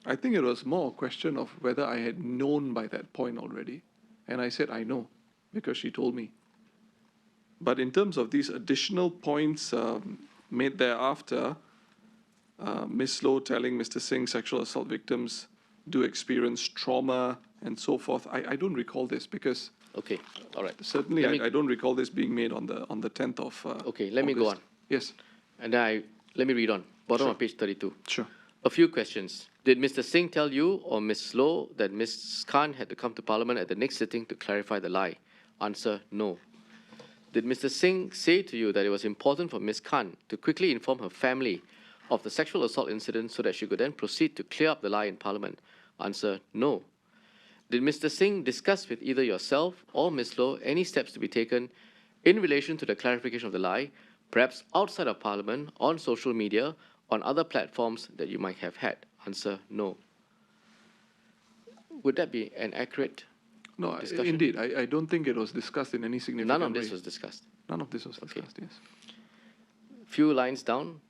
I think it was more a question of whether I had known by that point already. And I said, I know, because she told me. But in terms of these additional points made thereafter, Ms. Low telling Mr. Singh sexual assault victims do experience trauma and so forth, I don't recall this because Okay, all right. certainly Let me- I don't recall this being made on the 10th of Okay, let me go August. on. Yes, And then let me read on. Bottom Sure. of page 32. sure. A few questions. Did Mr. Singh tell you or Ms. Low that Ms. Khan had to come to Parliament at the next sitting to clarify the lie? Answer, no. Did Mr. Singh say to you that it was important for Ms. Khan to quickly inform her family of the sexual assault incident so that she could then proceed to clear up the lie in Parliament? Answer, no. Did Mr. Singh discuss with either yourself or Ms. Low any steps to be taken in relation to the clarification of the lie, perhaps outside of Parliament, on social media, on other platforms that you might have had? Answer, no. Would that be an accurate No, discussion? indeed, I don't think it was discussed in any significant None of this way. was discussed. None of this was Okay. discussed, yes. Few lines down.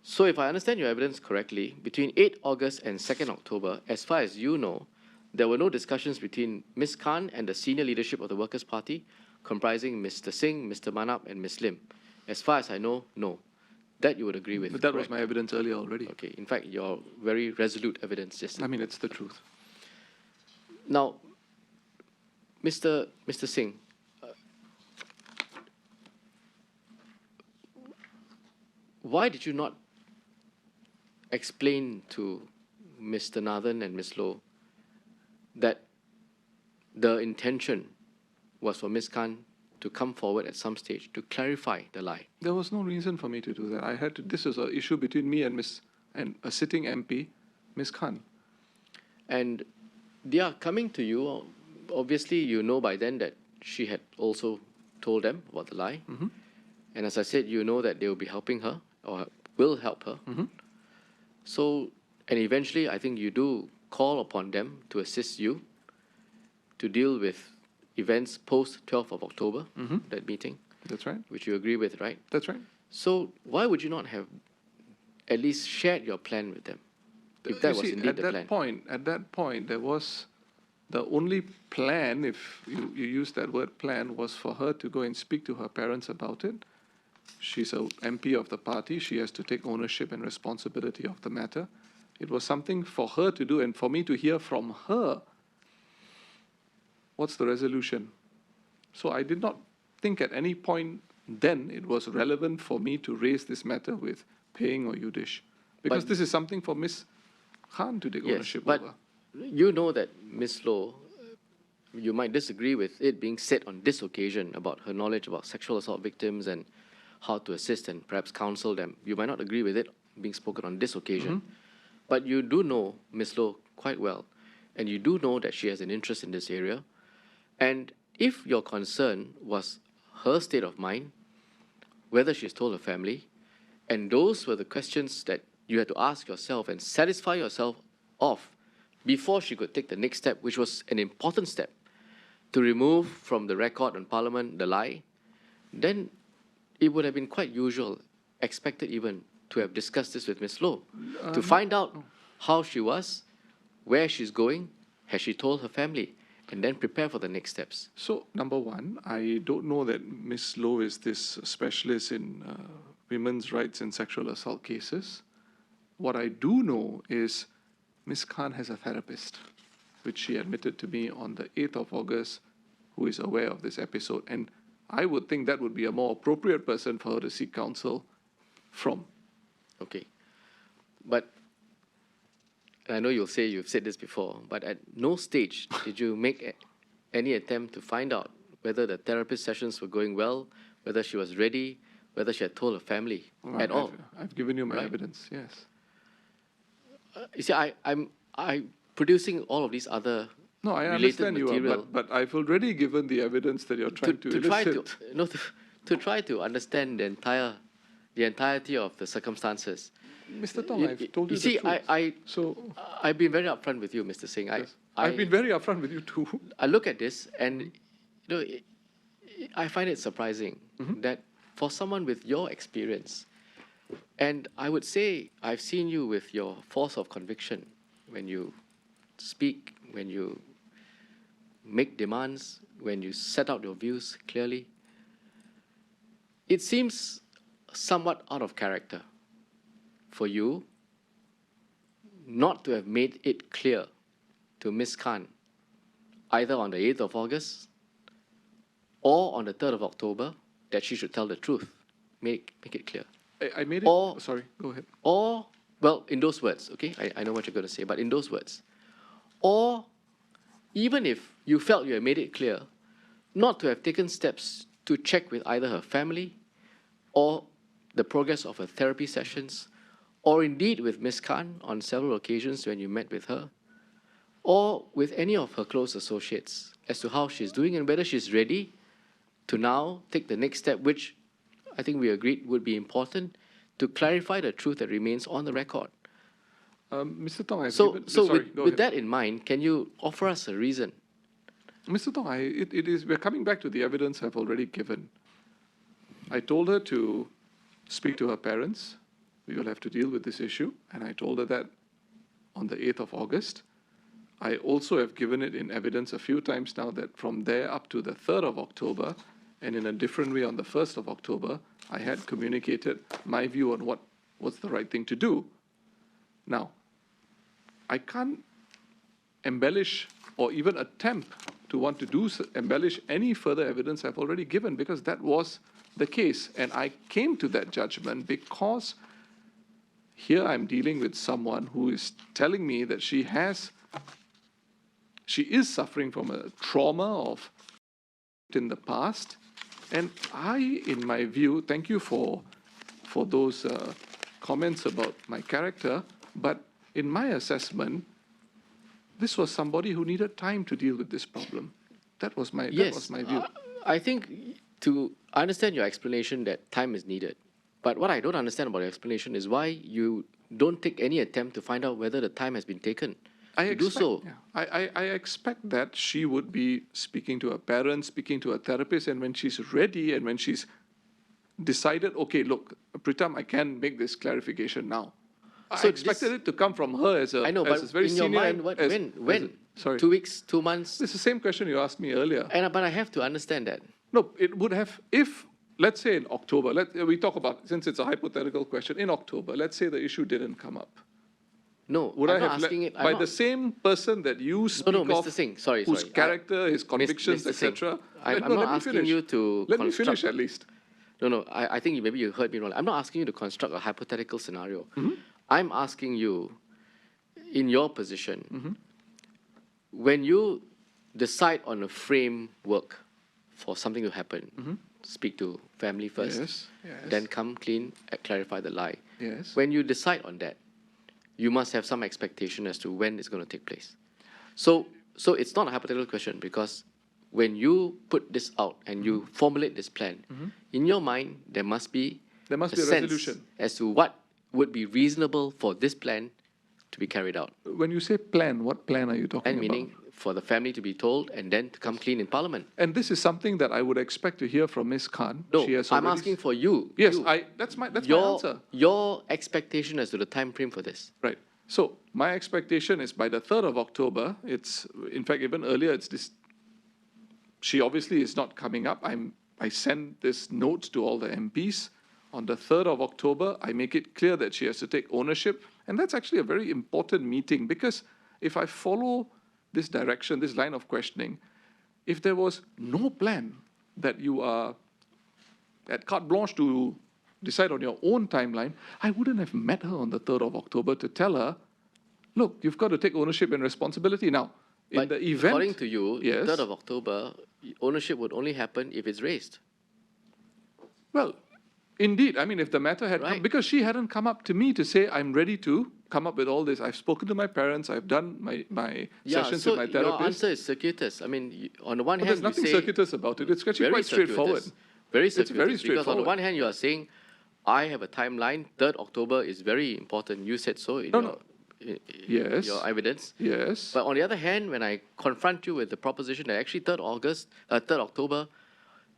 So if I understand your evidence correctly, between 8 August and 2nd October, as far as you know, there were no discussions between Ms. Khan and the senior leadership of the Workers' Party, comprising Mr. Singh, Mr. Manap, and Ms. Lim. As far as I know, no. That you would agree with. But that was correct? my evidence earlier already. Okay. In fact, your very resolute evidence just. I mean, it's the truth. Now, Mr. Singh, why did you not explain to Mr. Nathan and Ms. Low that the intention was for Ms. Khan to come forward at some stage to clarify the lie? There was no reason for me to do that. I had to. This is an issue between me and a sitting MP, Ms. Khan. And they are coming to you. Obviously, you know by then that she had also told them about the lie. Mm-hmm. And as I said, you know that they will be helping her or will help her. Mm-hmm. So, and eventually, I think you do call upon them to assist you to deal with events post 12th of October, Mm-hmm. that meeting, That's right. which you agree with, right? That's right. So, why would you not have at least shared your plan with them? If that You was see, indeed at the that plan. at that point, there was the only plan, if you use that word plan, was for her to go and speak to her parents about it. She's a MP of the party. She has to take ownership and responsibility of the matter. It was something for her to do and for me to hear from her. What's the resolution? So I did not think at any point then it was relevant for me to raise this matter with Paying or Yudish. Because But- this is something for Ms. Khan to take Yes, ownership but over. you know that Ms. Low, you might disagree with it being said on this occasion about her knowledge about sexual assault victims and how to assist and perhaps counsel them. You might not agree with it being spoken on this occasion. But you do know Ms. Low quite well, and you do know that she has an interest in this area. And if your concern was her state of mind, whether she's told her family, and those were the questions that you had to ask yourself and satisfy yourself of before she could take the next step, which was an important step, to remove from the record on Parliament the lie, then it would have been quite usual, expected even, to have discussed this with Ms. Low, to find out how she was, where she's going, has she told her family, and then prepare for the next steps. So, number one, I don't know that Ms. Low is this specialist in women's rights and sexual assault cases. What I do know is Ms. Khan has a therapist, which she admitted to me on the 8th of August, who is aware of this episode. And I would think that would be a more appropriate person for her to seek counsel from. Okay. But, and I know you'll say you've said this before, but at no stage did you make any attempt to find out whether the therapist sessions were going well, whether she was ready, whether she had told her family at all. I've given you my Right. evidence, yes. You see, I'm producing all of these other No, I related understand you are, material but I've already given the evidence that you're trying to try to elicit. no, to try to understand the entirety of the circumstances. Mr. Tong, I've told you see, the truth. So, I've been very upfront with you, Mr. Singh. yes. I've been very upfront with you too. I look at this and I find it surprising Mm-hmm. that for someone with your experience And I would say I've seen you with your force of conviction when you speak, when you make demands, when you set out your views clearly. It seems somewhat out of character for you not to have made it clear to Ms. Khan, either on the 8th of August or on the 3rd of October, that she should tell the truth. Make it clear. I made it. Or- Sorry, go ahead. Or, well, in those words, okay, I know what you're going to say, but in those words. Or, even if you felt you had made it clear, not to have taken steps to check with either her family or the progress of her therapy sessions, or indeed with Ms. Khan on several occasions when you met with her, or with any of her close associates as to how she's doing and whether she's ready to now take the next step, which I think we agreed would be important, to clarify the truth that remains on the record. Mr. Tong, I've So, given, so sorry, with, go with ahead. that in mind, can you offer us a reason? Mr. Tong, we're coming back to the evidence I've already given. I told her to speak to her parents. We will have to deal with this issue. And I told her that on the 8th of August. I also have given it in evidence a few times now that from there up to the 3rd of October, and in a different way on the 1st of October, I had communicated my view on what was the right thing to do. Now, I can't embellish or even attempt to want to embellish any further evidence I've already given, because that was the case. And I came to that judgment because here I'm dealing with someone who is telling me that she is suffering from a trauma of in the past. And I, in my view, thank you for those comments about my character, but in my assessment, this was somebody who needed time to deal with this problem. That was my view. I think I understand your explanation that time is needed. But what I don't understand about your explanation is why you don't take any attempt to find out whether the time has been taken. Do so. Yeah, I expect that she would be speaking to her parents, speaking to her therapist, and when she's ready and when she's decided, okay, look, Pritam, I can make this clarification now. So I expected it to come from her as a, I know, as but a very in your senior. mind, when? Sorry. 2 weeks, 2 months? It's the same question you asked me earlier. But I have to understand that. No, it would have, if, let's say in October, we talk about, since it's a hypothetical question, in October, let's say the issue didn't come up. No, Would I'm I not have asking it. by the same person that you speak No, of, Mr. Singh, sorry. whose character, his convictions, Mr. Singh, etc.? I'm not asking you to Let me finish at least. No, I think maybe you heard me wrong. I'm not asking you to construct a hypothetical scenario. Mm-hmm. I'm asking you, in your position, Mm-hmm. when you decide on a framework for something to happen, Mm-hmm. speak to family first, Yes, then come clean, clarify the lie. yes. When you decide on that, you must have some expectation as to when it's going to take place. So it's not a hypothetical question, because when you put this out and you formulate this plan, in your mind, there must be There must a be a sense resolution. as to what would be reasonable for this plan to be carried out. When you say plan, what plan are you talking And about? meaning for the family to be told and then to come clean in Parliament. And this is something that I would expect to hear from Ms. Khan. No, She has I'm already asking for you. Yes, you. that's my your, answer. Your expectation as to the time frame for this. Right. So my expectation is by the 3rd of October, it's, in fact, even earlier, it's this, she obviously is not coming up. I send this note to all the MPs. On the 3rd of October, I make it clear that she has to take ownership. And that's actually a very important meeting, because if I follow this direction, this line of questioning, if there was no plan that you are at carte blanche to decide on your own timeline, I wouldn't have met her on the 3rd of October to tell her, look, you've got to take ownership and responsibility. Now, in But the event... according to you, yes, 3rd of October, ownership would only happen if it's raised. Well, indeed, I mean, if the matter had come, Right. because she hadn't come up to me to say, I'm ready to come up with all this. I've spoken to my parents, I've done my sessions with my your therapist. answer is circuitous. I mean, on the one But hand, there's nothing you say circuitous about it. It's actually very quite straightforward. circuitous. Very It's circuitous. very Because on the straightforward. one hand, you are saying, I have a timeline. 3rd October is very important. You said so in Yes. your evidence. Yes. But on the other hand, when I confront you with the proposition that actually 3rd October,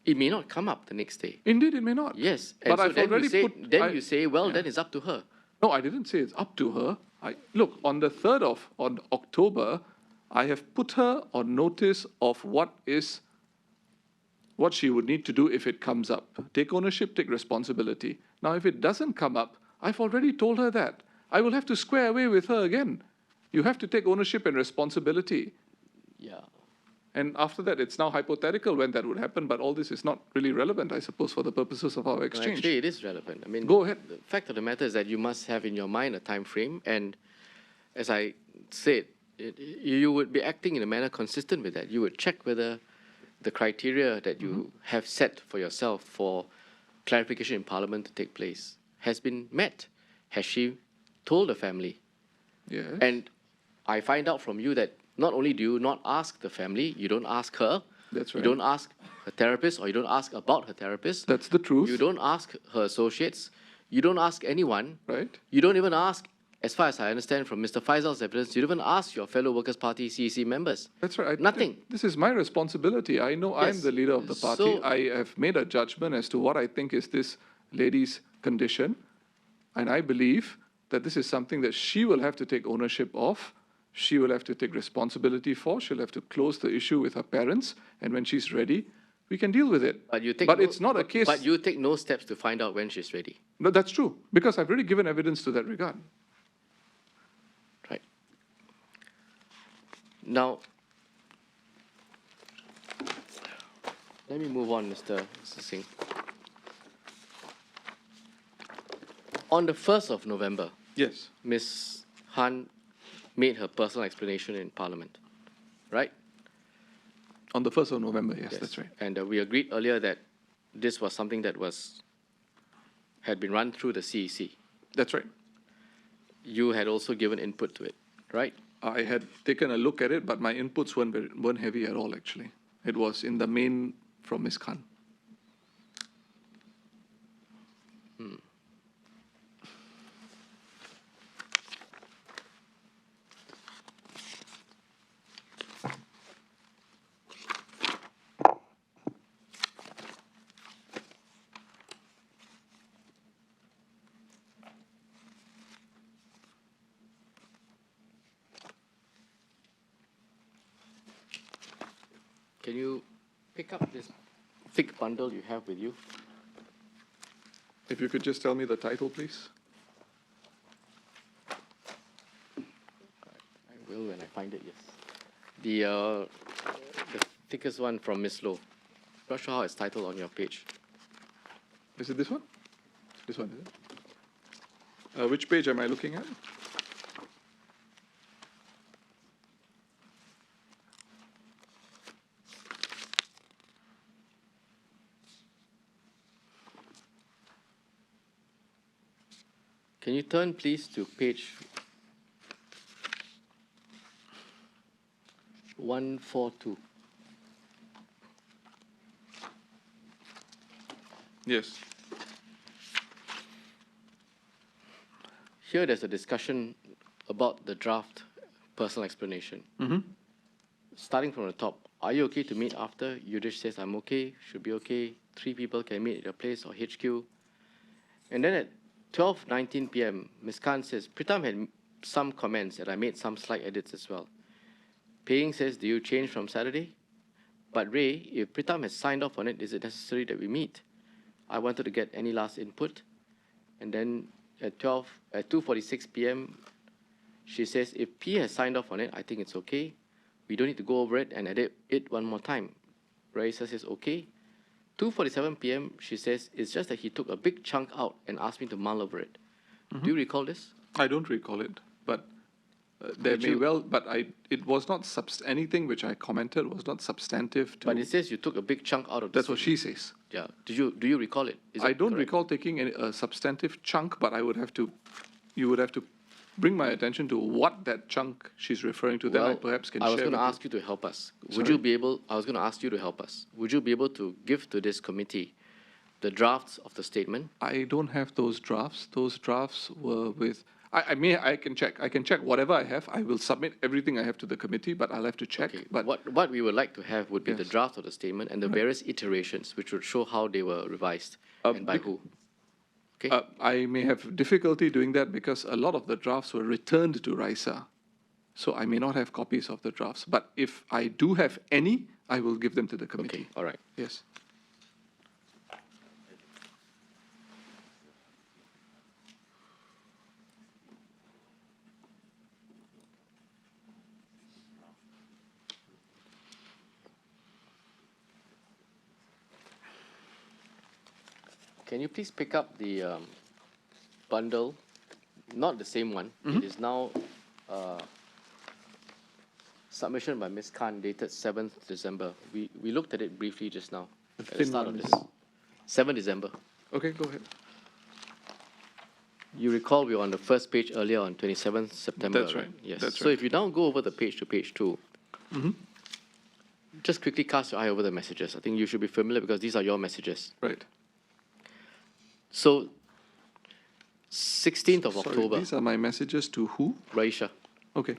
it may not come up the next day. Indeed, it may not. Yes, But so I've then already you say, put... you say, well, then it's up to her. No, I didn't say it's up to her. Look, on the 3rd of October, I have put her on notice of what she would need to do if it comes up. Take ownership, take responsibility. Now, if it doesn't come up, I've already told her that. I will have to square away with her again. You have to take ownership and responsibility. Yeah. And after that, it's now hypothetical when that would happen, but all this is not really relevant, I suppose, for the purposes of our No, exchange. actually, it is relevant. I mean, Go ahead. The fact of the matter is that you must have in your mind a time frame, and as I said, you would be acting in a manner consistent with that. You would check whether the criteria that you have set for yourself for clarification in Parliament to take place has been met. Has she told the family? Yes. And I find out from you that not only do you not ask the family, you don't ask her. That's right. You don't ask her therapist, or you don't ask about her therapist. That's the truth. You don't ask her associates. You don't ask anyone. Right. You don't even ask, as far as I understand from Mr. Faisal's evidence, you don't even ask your fellow Workers' Party CEC members. That's right. Nothing. This is my responsibility. I know I'm Yes. the leader of the party. So- I have made a judgment as to what I think is this lady's condition. And I believe that this is something that she will have to take ownership of. She will have to take responsibility for. She'll have to close the issue with her parents. And when she's ready, we can deal with it. But you take But no- it's not a case... But you take no steps to find out when she's ready. No, that's true. Because I've already given evidence to that regard. Right. Now, let me move on, Mr. Singh. On the 1st of November, Yes. Ms. Han made her personal explanation in Parliament, right? On the 1st of November, yes, that's right. And we agreed earlier that this was something that had been run through the CEC. That's right. You had also given input to it, right? I had taken a look at it, but my inputs weren't heavy at all, actually. It was in the main from Ms. Khan. Can you pick up this thick bundle you have with you? If you could just tell me the title, please. I will when I find it, yes. The thickest one from Ms. Low. Not sure how it's titled on your page. Is it this one? This one, is it? Which page am I looking at? Can you turn, please, to page 142? Yes. Here there's a discussion about the draft personal explanation. Starting from the top, are you okay to meet after? Yudish says, I'm okay, should be okay. 3 people can meet at your place or HQ. And then at 12:19 p.m., Ms. Khan says, Pritam had some comments and I made some slight edits as well. Paying says, do you change from Saturday? But Ray, if Pritam has signed off on it, is it necessary that we meet? I wanted to get any last input. And then at 2:46 p.m., she says, if P has signed off on it, I think it's okay. We don't need to go over it and edit it one more time. Ray says it's okay. 2:47 p.m., she says, it's just that he took a big chunk out and asked me to mull over it. Do you recall this? I don't recall it, but there may well, but it was not anything which I commented was not substantive to. But it says you took a big chunk out of That's this. what she says. Yeah. Do you recall it? Is I it don't correct? recall taking a substantive chunk, but you would have to bring my attention to what that chunk she's referring to. Then I perhaps can share. I was going to with ask you to help us. Sorry? I was going to ask you to help us. Would you be able to give to this committee the drafts of the statement? I don't have those drafts. Those drafts were with. I can check. I can check whatever I have. I will submit everything I have to the committee, but I'll have to check. Okay. But What we would like to have would be the Yes. draft of the statement and the various iterations, which would show how they were revised and by who. Okay. I may have difficulty doing that because a lot of the drafts were returned to Raisa. So I may not have copies of the drafts. But if I do have any, I will give them to the committee. Okay. All right. Yes. Can you please pick up the bundle? Not the same one. It is now submission by Ms. Khan dated 7th December. We looked at it briefly just now at the thin start one of is- this. 7th December. Okay, go ahead. You recall we were on the first page earlier on 27th September. That's right. Yes. That's So right. if you now go over the page to page 2, just quickly cast your eye over the messages. I think you should be familiar because these are your messages. Right. So 16th of Sorry, October, these are my messages to who? Raisha. Okay.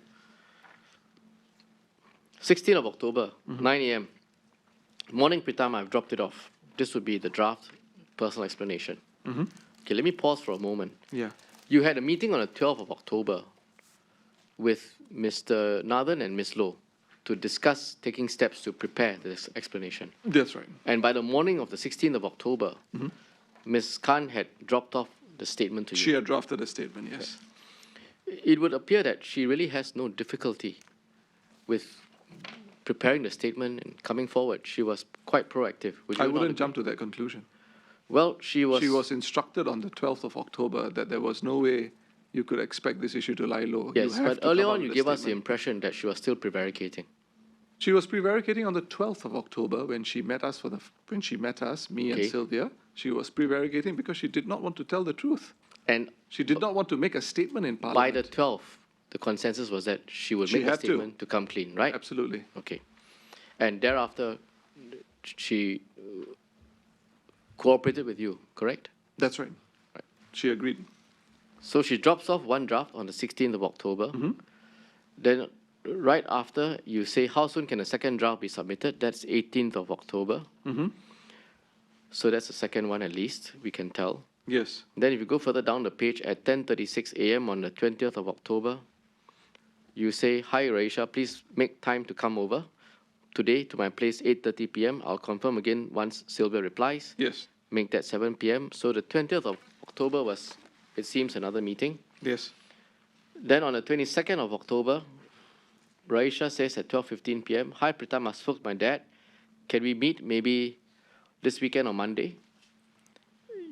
16th of October, 9 a.m. Morning, Pritam, I've dropped it off. This would be the draft personal explanation. Okay, let me pause for a moment. Yeah. You had a meeting on the 12th of October with Mr. Nathan and Ms. Loh to discuss taking steps to prepare this explanation. That's right. And by the morning of the 16th of October, Ms. Khan had dropped off the statement to you. She had drafted a statement, yes. It would appear that she really has no difficulty with preparing the statement and coming forward. She was quite proactive. Would you I not wouldn't agree? jump to that conclusion. Well, she was. She was instructed on the 12th of October that there was no way you could expect this issue to lie low. Yes, you have but to early come out on with you a gave us the statement. impression that she was still prevaricating. She was prevaricating on the 12th of October when she met us me Okay. and Sylvia. She was prevaricating because she did not want to tell the truth. And She did not want to make a statement in by Parliament. the 12th, the consensus was that she would She make a had to. statement to come clean, right? Absolutely. Okay. And thereafter, she cooperated with you, correct? That's right. Right. She agreed. So she drops off one draft on the 16th of October. Then right after, you say, how soon can a second draft be submitted? That's 18th of October. So that's the second one at least, we can tell. Yes. Then if you go further down the page at 10:36 a.m. on the 20th of October, you say, hi Raisha, please make time to come over today to my place 8:30 p.m. I'll confirm again once Sylvia replies. Yes. Make that 7 p.m. So the 20th of October was, it seems, another meeting. Yes. Then on the 22nd of October, Raisha says at 12:15 p.m., hi Pritam, I spoke to my dad. Can we meet maybe this weekend or Monday?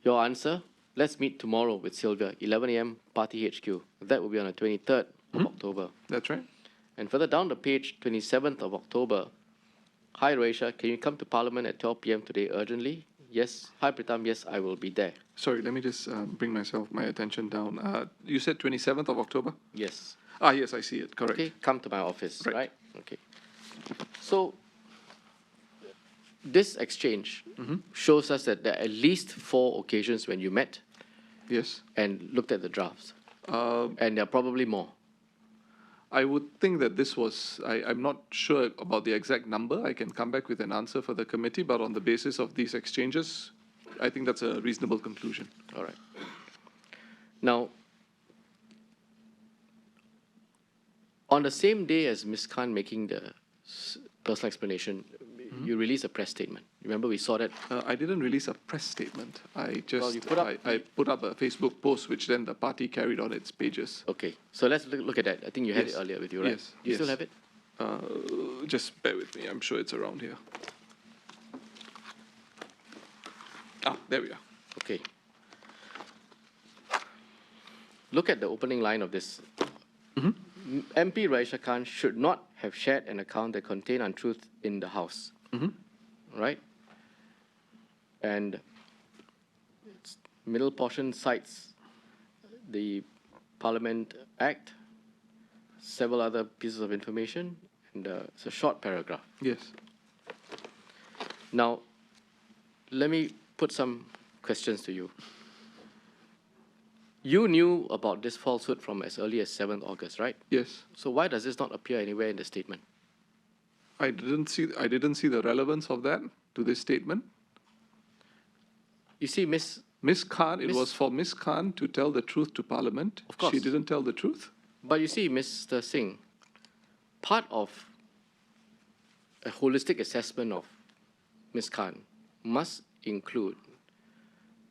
Your answer, let's meet tomorrow with Sylvia, 11 a.m. Party HQ. That will be on the 23rd of October. That's right. And further down the page, 27th of October, hi Raisha, can you come to Parliament at 12 p.m. today urgently? Yes. Hi Pritam, yes, I will be there. Sorry, let me just bring my attention down. You said 27th of October? Yes. Ah, yes, I see it. Correct. Okay, come to my office, Right. right? Okay. So this exchange shows us that there are at least 4 occasions when you met Yes. and looked at the drafts. And there are probably more. I would think that this was, I'm not sure about the exact number. I can come back with an answer for the committee, but on the basis of these exchanges, I think that's a reasonable conclusion. All right. Now, on the same day as Ms. Khan making the personal explanation, you released a press statement. Remember, we saw that. I didn't release a press statement. I just, you put up I put up a Facebook post, which then the party carried on its pages. Okay, so let's look at that. I think you had Yes. it earlier with you, right? Yes, Do you still yes. have it? Just bear with me. I'm sure it's around here. Ah, there we are. Okay. Look at the opening line of this. MP Raisha Khan should not have shared an account that contained untruth in the House. Right? And its middle portion cites the Parliament Act, several other pieces of information, and it's a short paragraph. Yes. Now, let me put some questions to you. You knew about this falsehood from as early as 7th August, right? Yes. So why does this not appear anywhere in the statement? I didn't see the relevance of that to this statement. You see, Miss Khan, it was for Miss Khan to tell the truth to Parliament. Of course. She didn't tell the truth. but you see, Mr. Singh, part of a holistic assessment of Ms. Khan must include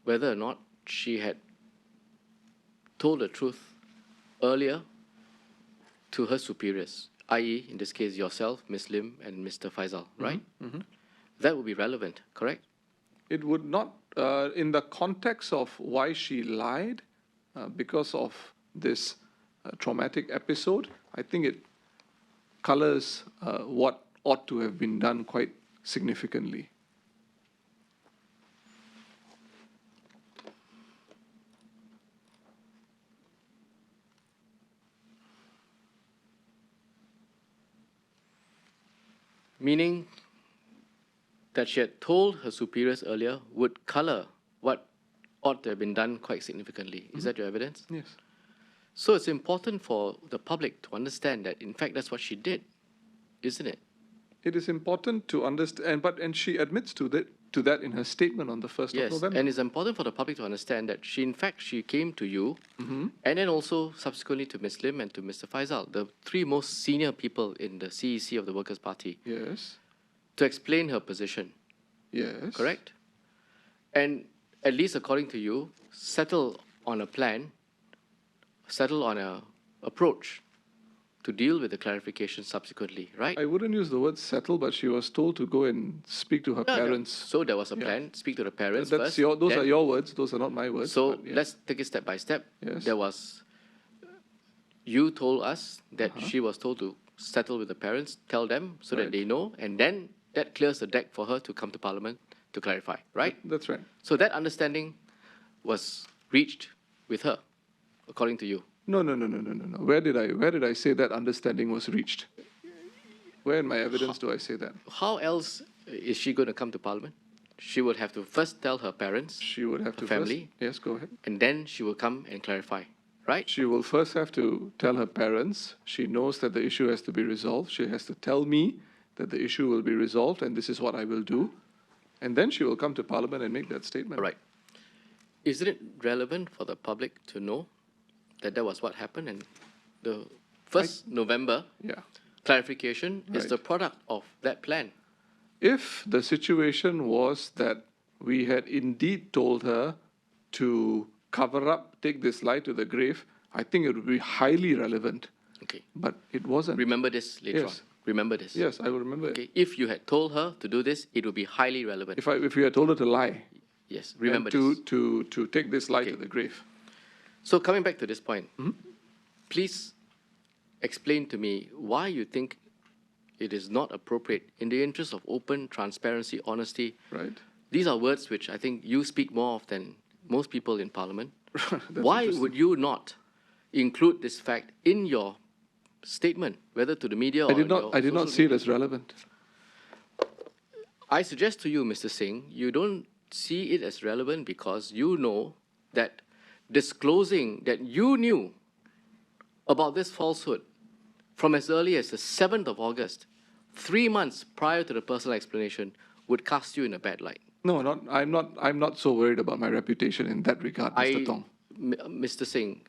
whether or not she had told the truth earlier to her superiors, i.e., in this case, yourself, Ms. Lim, and Mr. Faisal, right? That would be relevant, correct? It would not, in the context of why she lied, because of this traumatic episode, I think it colors what ought to have been done quite significantly. Meaning that she had told her superiors earlier would color what ought to have been done quite significantly. Is that your evidence? Yes. So it's important for the public to understand that, in fact, that's what she did, isn't it? It is important to understand, and she admits to that in her statement on the 1st Yes, of November. and it's important for the public to understand that she came to you, and then also subsequently to Ms. Lim and to Mr. Faisal, the three most senior people in the CEC of the Workers' Party, Yes. to explain her position, Yes. correct? And at least according to you, settle on a plan, settle on a approach to deal with the clarification subsequently, right? I wouldn't use the word settle, but she was told to go and speak to her parents. So there was a plan, speak to the parents That's first. those then- are your words. Those are not my words. So but yeah. let's take it step by step. Yes. There was, you told us that she was told to settle with the parents, tell them so that Right. they know, and then that clears the deck for her to come to Parliament to clarify, right? That's right. So that understanding was reached with her, according to you. No. Where did I say that understanding was reached? Where in my evidence do I say that? How else is she going to come to Parliament? She would have to first tell her parents, She would have her to family, first. Yes, go ahead. and then she will come and clarify, right? She will first have to tell her parents. She knows that the issue has to be resolved. She has to tell me that the issue will be resolved, and this is what I will do. And then she will come to Parliament and make that statement. All right. Isn't it relevant for the public to know that that was what happened? And the 1st November Yeah. clarification is Right. the product of that plan. If the situation was that we had indeed told her to cover up, take this lie to the grave, I think it would be highly relevant. Okay. But it wasn't. Remember this later Yes. on. Remember this. Yes, I will remember it. Okay. If you had told her to do this, it would be highly relevant. If we had told her to lie, Yes. Remember and this. to take this lie to Okay. the grave. So coming back to this point, please explain to me why you think it is not appropriate in the interest of open, transparency, honesty. Right? These are words which I think you speak more of than most people in Parliament. That's Why interesting. would you not include this fact in your statement, whether to the media or I did your not social see it media? as relevant. I suggest to you, Mr. Singh, you don't see it as relevant because you know that disclosing that you knew about this falsehood from as early as the 7th of August, 3 months prior to the personal explanation, would cast you in a bad light. No, I'm not so worried about my reputation in that regard, Mr. Tong. Mr. Singh,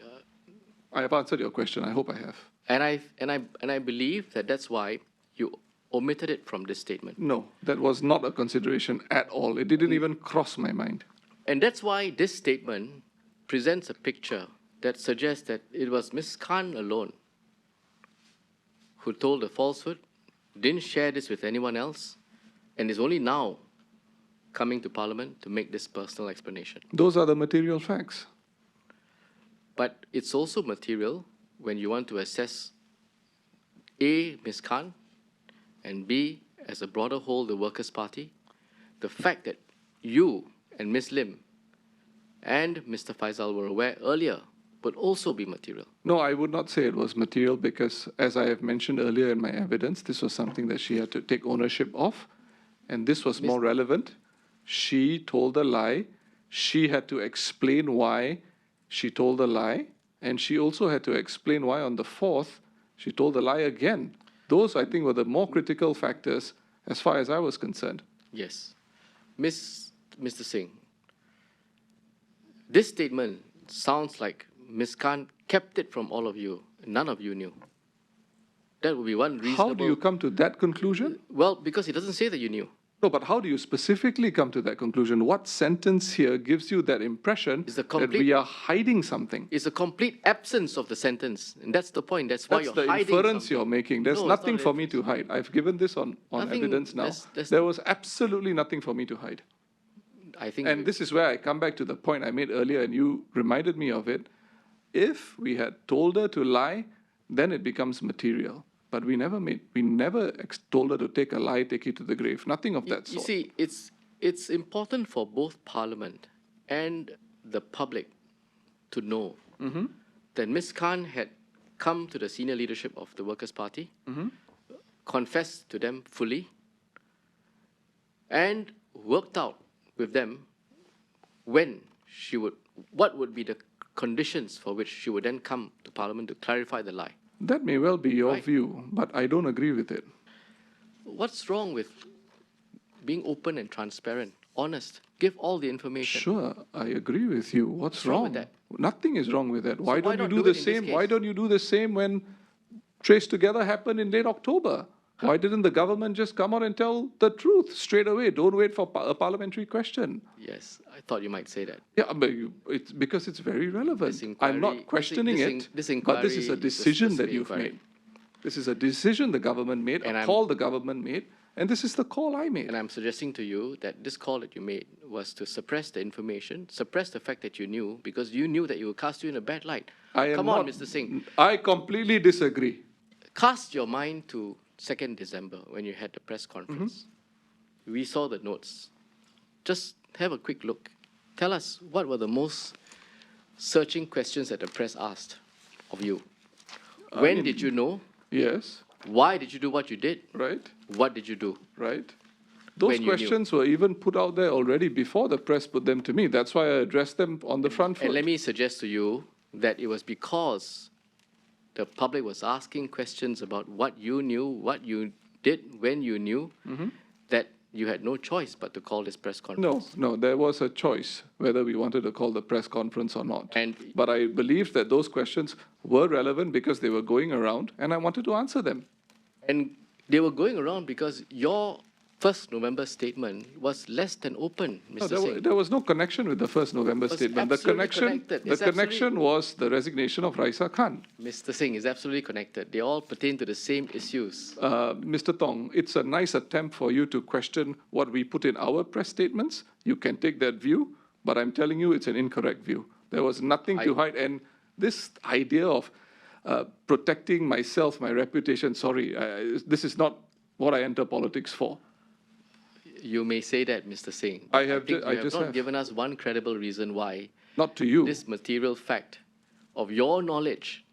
I have answered your question. I hope I have. and I believe that that's why you omitted it from this statement. No, that was not a consideration at all. It didn't even cross my mind. And that's why this statement presents a picture that suggests that it was Ms. Khan alone who told the falsehood, didn't share this with anyone else, and is only now coming to Parliament to make this personal explanation. Those are the material facts. But it's also material when you want to assess A, Ms. Khan, and B, as a broader whole, the Workers' Party. The fact that you and Ms. Lim and Mr. Faisal were aware earlier would also be material. No, I would not say it was material because, as I have mentioned earlier in my evidence, this was something that she had to take ownership of, and this was more relevant. She told a lie. she had to explain why she told a lie, and she also had to explain why on the 4th she told a lie again. Those, I think, were the more critical factors as far as I was concerned. Yes. Mr. Singh, this statement sounds like Ms. Khan kept it from all of you. None of you knew. That would be one reasonable... How do you come to that conclusion? Well, because it doesn't say that you knew. No, but how do you specifically come to that conclusion? What sentence here gives you that impression that we are hiding something? It's a complete absence of the sentence. And that's the point. That's why you're hiding That's the inference something. you're making. There's nothing for me to hide. I've given this on evidence now. There was absolutely nothing for me to hide. I think And this is where I come back to the point I made earlier, and you reminded me of it. If we had told her to lie, then it becomes material. But we never told her to take a lie, take it to the grave. Nothing of that sort. You see, it's important for both Parliament and the public to know that Ms. Khan had come to the senior leadership of the Workers' Party, confessed to them fully, and worked out with them what would be the conditions for which she would then come to Parliament to clarify the lie. That may well be your view, but I don't agree with it. What's wrong with being open and transparent, honest? Give all the information. Sure, I agree with you. What's wrong wrong? with that? Nothing is wrong with that. Why don't you not do do the it in this same? Why case? don't you do the same when Trace Together happened in late October? Why didn't the government just come out and tell the truth straight away? Don't wait for a parliamentary question. Yes, I thought you might say that. Yeah, but it's because it's very relevant. I'm not questioning it, this but this is a inquiry, decision this that you've inquiry. made. This is a decision the government made, a call the government made, and this is the call I made. And I'm suggesting to you that this call that you made was to suppress the information, suppress the fact that you knew, because you knew that it would cast you in a bad light. Come on, Mr. Singh. I completely disagree. Cast your mind to 2nd December when you had the press conference. We saw the notes. Just have a quick look. Tell us what were the most searching questions that the press asked of you. When did you know? Yes. Why did you do what you did? Right. What did you do? Right. Those When you questions were even put out there already before the press put them to me. That's why I addressed them on the front foot. And let me suggest to you that it was because the public was asking questions about what you knew, what you did when you knew, that you had no choice but to call this press conference. No, there was a choice whether we wanted to call the press conference or not. And but I believed that those questions were relevant because they were going around, and I wanted to answer them. And they were going around because your 1st November statement was less than open, Mr. Singh. There was no connection with the 1st November statement. The connection was the resignation of Raisa Khan. Mr. Singh is absolutely connected. They all pertain to the same issues. Mr. Tong, it's a nice attempt for you to question what we put in our press statements. You can take that view, but I'm telling you it's an incorrect view. There was nothing to hide. And this idea of protecting myself, my reputation, this is not what I enter politics for. You may say that, Mr. Singh. I think you have just not given us one credible reason why not to you. This material fact of your knowledge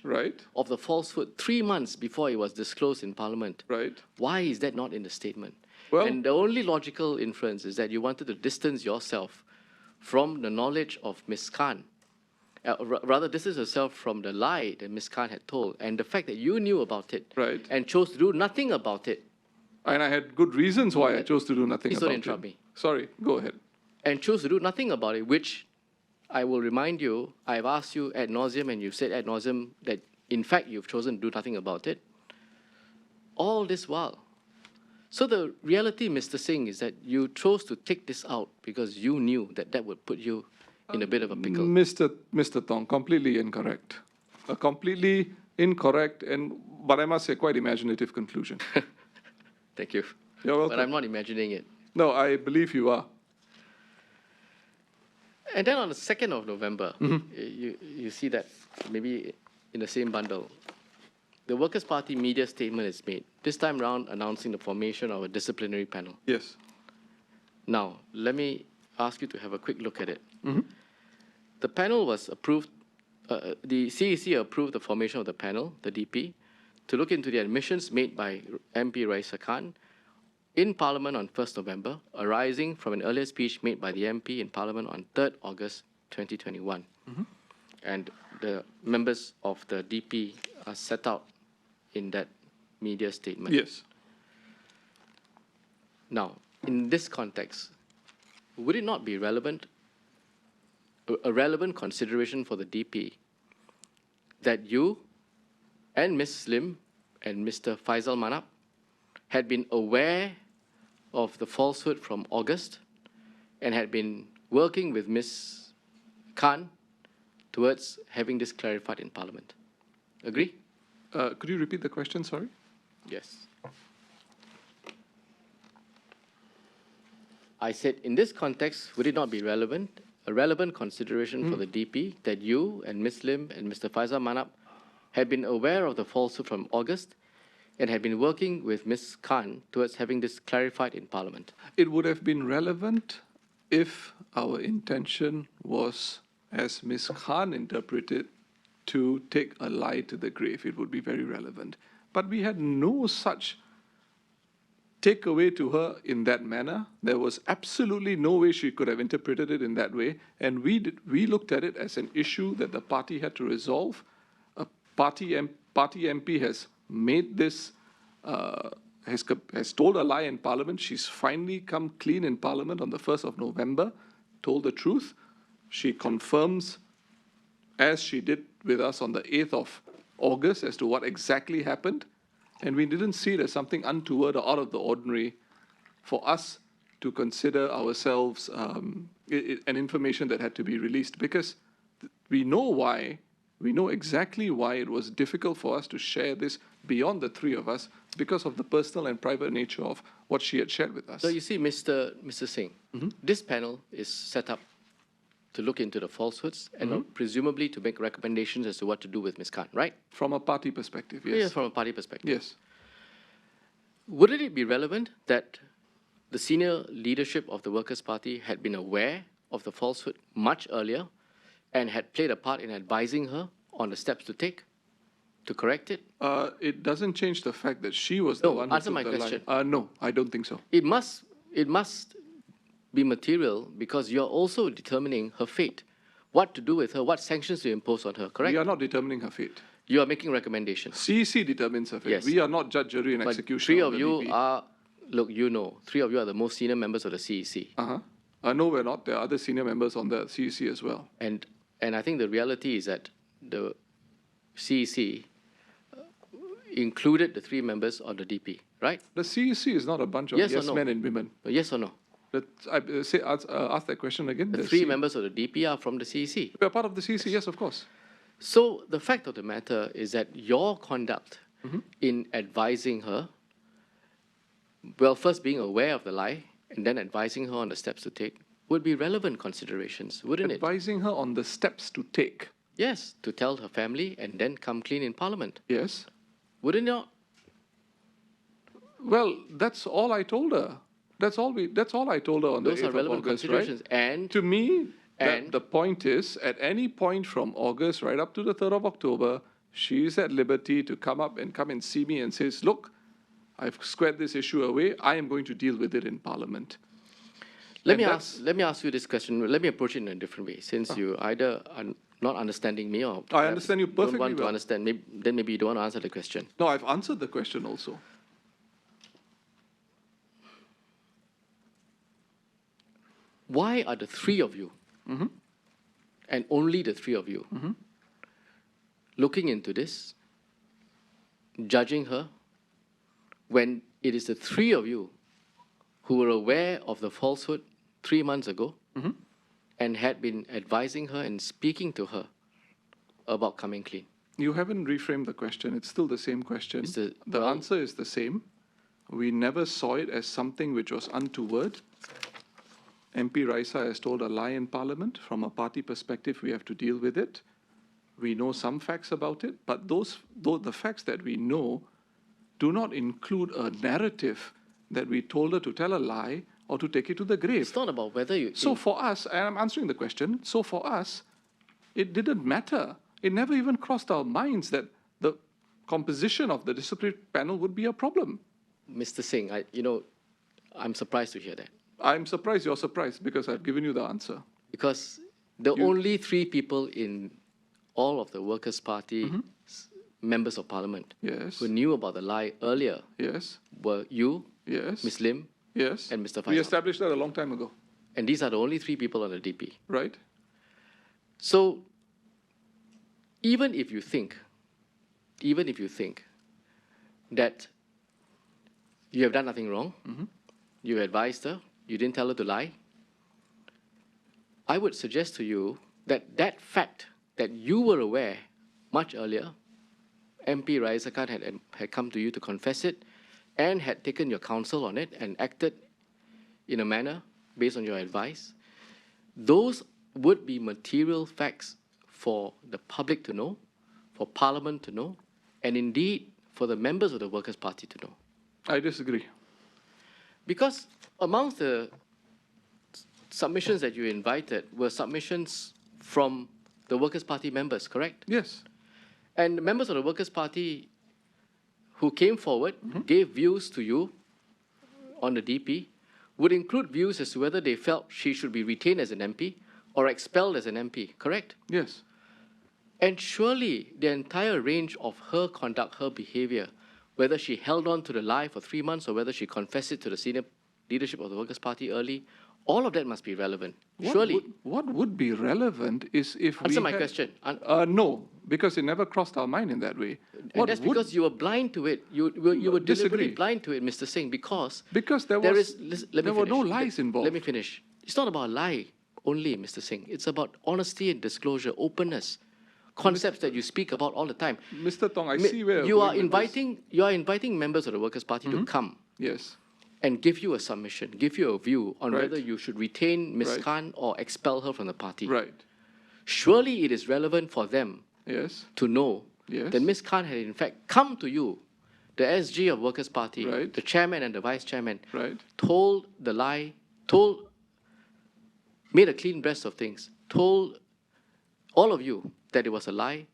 Right. of the falsehood 3 months before it was disclosed in Parliament. Right. Why is that not in the statement? Well, and the only logical inference is that you wanted to distance yourself from the knowledge of Ms. Khan. Rather, distance yourself from the lie that Ms. Khan had told and the fact that you knew about it Right. and chose to do nothing about it. And I had good reasons why I chose to do nothing Please about don't it. interrupt me. Sorry, go ahead. And chose to do nothing about it, which I will remind you, I've asked you ad nauseum and you've said ad nauseum that in fact you've chosen to do nothing about it. All this while. So the reality, Mr. Singh, is that you chose to take this out because you knew that that would put you in a bit of a pickle. Mr. Tong, completely incorrect. A completely incorrect but I must say quite imaginative conclusion. Thank you. You're welcome. But I'm not imagining it. No, I believe you are. And then on the 2nd of November, you see that maybe in the same bundle, the Workers' Party media statement is made, this time round announcing the formation of a disciplinary panel. Yes. Now, let me ask you to have a quick look at it. The panel was approved, the CEC approved the formation of the panel, the DP, to look into the admissions made by MP Raisa Khan in Parliament on 1st November, arising from an earlier speech made by the MP in Parliament on 3rd August 2021. And the members of the DP are set out in that media statement. Yes. Now, in this context, would it not be relevant, a relevant consideration for the DP that you and Ms. Lim and Mr. Faisal Manap had been aware of the falsehood from August and had been working with Ms. Khan towards having this clarified in Parliament? Agree? Could you repeat the question, sorry? Yes. I said, in this context, would it not be relevant, a relevant consideration for the DP that you and Ms. Lim and Mr. Faisal Manap had been aware of the falsehood from August and had been working with Ms. Khan towards having this clarified in Parliament? It would have been relevant if our intention was, as Ms. Khan interpreted, to take a lie to the grave. It would be very relevant. But we had no such takeaway to her in that manner. There was absolutely no way she could have interpreted it in that way. And we looked at it as an issue that the party had to resolve. A party MP has made this, has told a lie in Parliament. She's finally come clean in Parliament on the 1st of November, told the truth. She confirms, as she did with us on the 8th of August, as to what exactly happened. And we didn't see it as something untoward or out of the ordinary for us to consider ourselves an information that had to be released, because we know exactly why it was difficult for us to share this beyond the three of us, because of the personal and private nature of what she had shared with us. So you see, Mr. Singh, this panel is set up to look into the falsehoods and presumably to make recommendations as to what to do with Ms. Khan, right? From a party perspective, yes. Yes, from a party perspective. Yes. Wouldn't it be relevant that the senior leadership of the Workers' Party had been aware of the falsehood much earlier and had played a part in advising her on the steps to take to correct it? It doesn't change the fact that she was the one who answer took my the question. line. No, I don't think so. It must be material, because you're also determining her fate, what to do with her, what sanctions to impose on her, correct? We are not determining her fate. You are making recommendations. CEC determines her fate. Yes. We are not judge, jury, and But executioner. three of of the you DP. are, look, you know, three of you are the most senior members of the CEC. No, we're not. There are other senior members on the CEC as well. And I think the reality is that the CEC included the three members on the DP, right? The CEC is not a bunch of Yes or yes no? men and women. Yes or no? Ask that question again. The three members of the DP are from the CEC. We are part of the CEC, yes, of course. So the fact of the matter is that your conduct in advising her, well, first being aware of the lie and then advising her on the steps to take, would be relevant considerations, wouldn't it? Advising her on the steps to take. Yes, to tell her family and then come clean in Parliament. Yes. Wouldn't it not? Well, that's all I told her. That's all I told her on Those the 8th are of relevant August, considerations. right? And To me, And- the point is, at any point from August right up to the 3rd of October, she's at liberty to come and see me and says, look, I've squared this issue away. I am going to deal with it in Parliament. let me And ask you this question. Let me approach it in a different way. Since you either are not understanding me or I perhaps understand you don't perfectly want to well. understand, then maybe you don't want to answer the question. No, I've answered the question also. Why are the three of you, and only the three of you, looking into this, judging her, when it is the three of you who were aware of the falsehood 3 months ago and had been advising her and speaking to her about coming clean? You haven't reframed the question. It's still the same question. The answer is the same. We never saw it as something which was untoward. MP Raisa has told a lie in Parliament. From a party perspective, we have to deal with it. We know some facts about it, but the facts that we know do not include a narrative that we told her to tell a lie or to take it to the grave. It's not about whether you... So for us, and I'm answering the question, so for us, it didn't matter. It never even crossed our minds that the composition of the disciplinary panel would be a problem. Mr. Singh, I'm surprised to hear that. I'm surprised you're surprised because I've given you the answer. Because the only 3 people in all of the Workers' Party members of Parliament Yes. who knew about the lie earlier Yes. were you, Yes. Ms. Lim, Yes. and Mr. We Faisal. established that a long time ago, And these are the only 3 people on the DP. right? So even if you think that you have done nothing wrong, you advised her, you didn't tell her to lie, I would suggest to you that that fact that you were aware much earlier, MP Raisa Khan had come to you to confess it and had taken your counsel on it and acted in a manner based on your advice, those would be material facts for the public to know, for Parliament to know, and indeed for the members of the Workers' Party to know. I disagree. Because amongst the submissions that you invited were submissions from the Workers' Party members, correct? Yes. And the members of the Workers' Party who came forward, gave views to you on the DP, would include views as to whether they felt she should be retained as an MP or expelled as an MP, correct? Yes. And surely the entire range of her conduct, her behavior, whether she held on to the lie for 3 months or whether she confessed it to the senior leadership of the Workers' Party early, all of that must be relevant. Surely. What would be relevant is if Answer we my had- question. No, because it never crossed our mind in that way. And that's because you were blind to it. You were deliberately Disagree. blind to it, Mr. Singh, because There there was- is. Let me there were no finish. lies involved. Let me finish. It's not about lie only, Mr. Singh. It's about honesty and disclosure, openness, concepts that you speak about all the time. Mr. Tong, I see where you you're are going with this. inviting members of the Workers' Party to come Yes. and give you a submission, give you a view on Right. whether you should retain Ms. Right. Khan or expel her from the party. Right. Surely it is relevant for them Yes. to know Yes. that Ms. Khan had in fact come to you, the SG of Workers' Party, Right. the chairman and the vice chairman, Right. told the lie, made a clean breast of things, told all of you that it was a lie,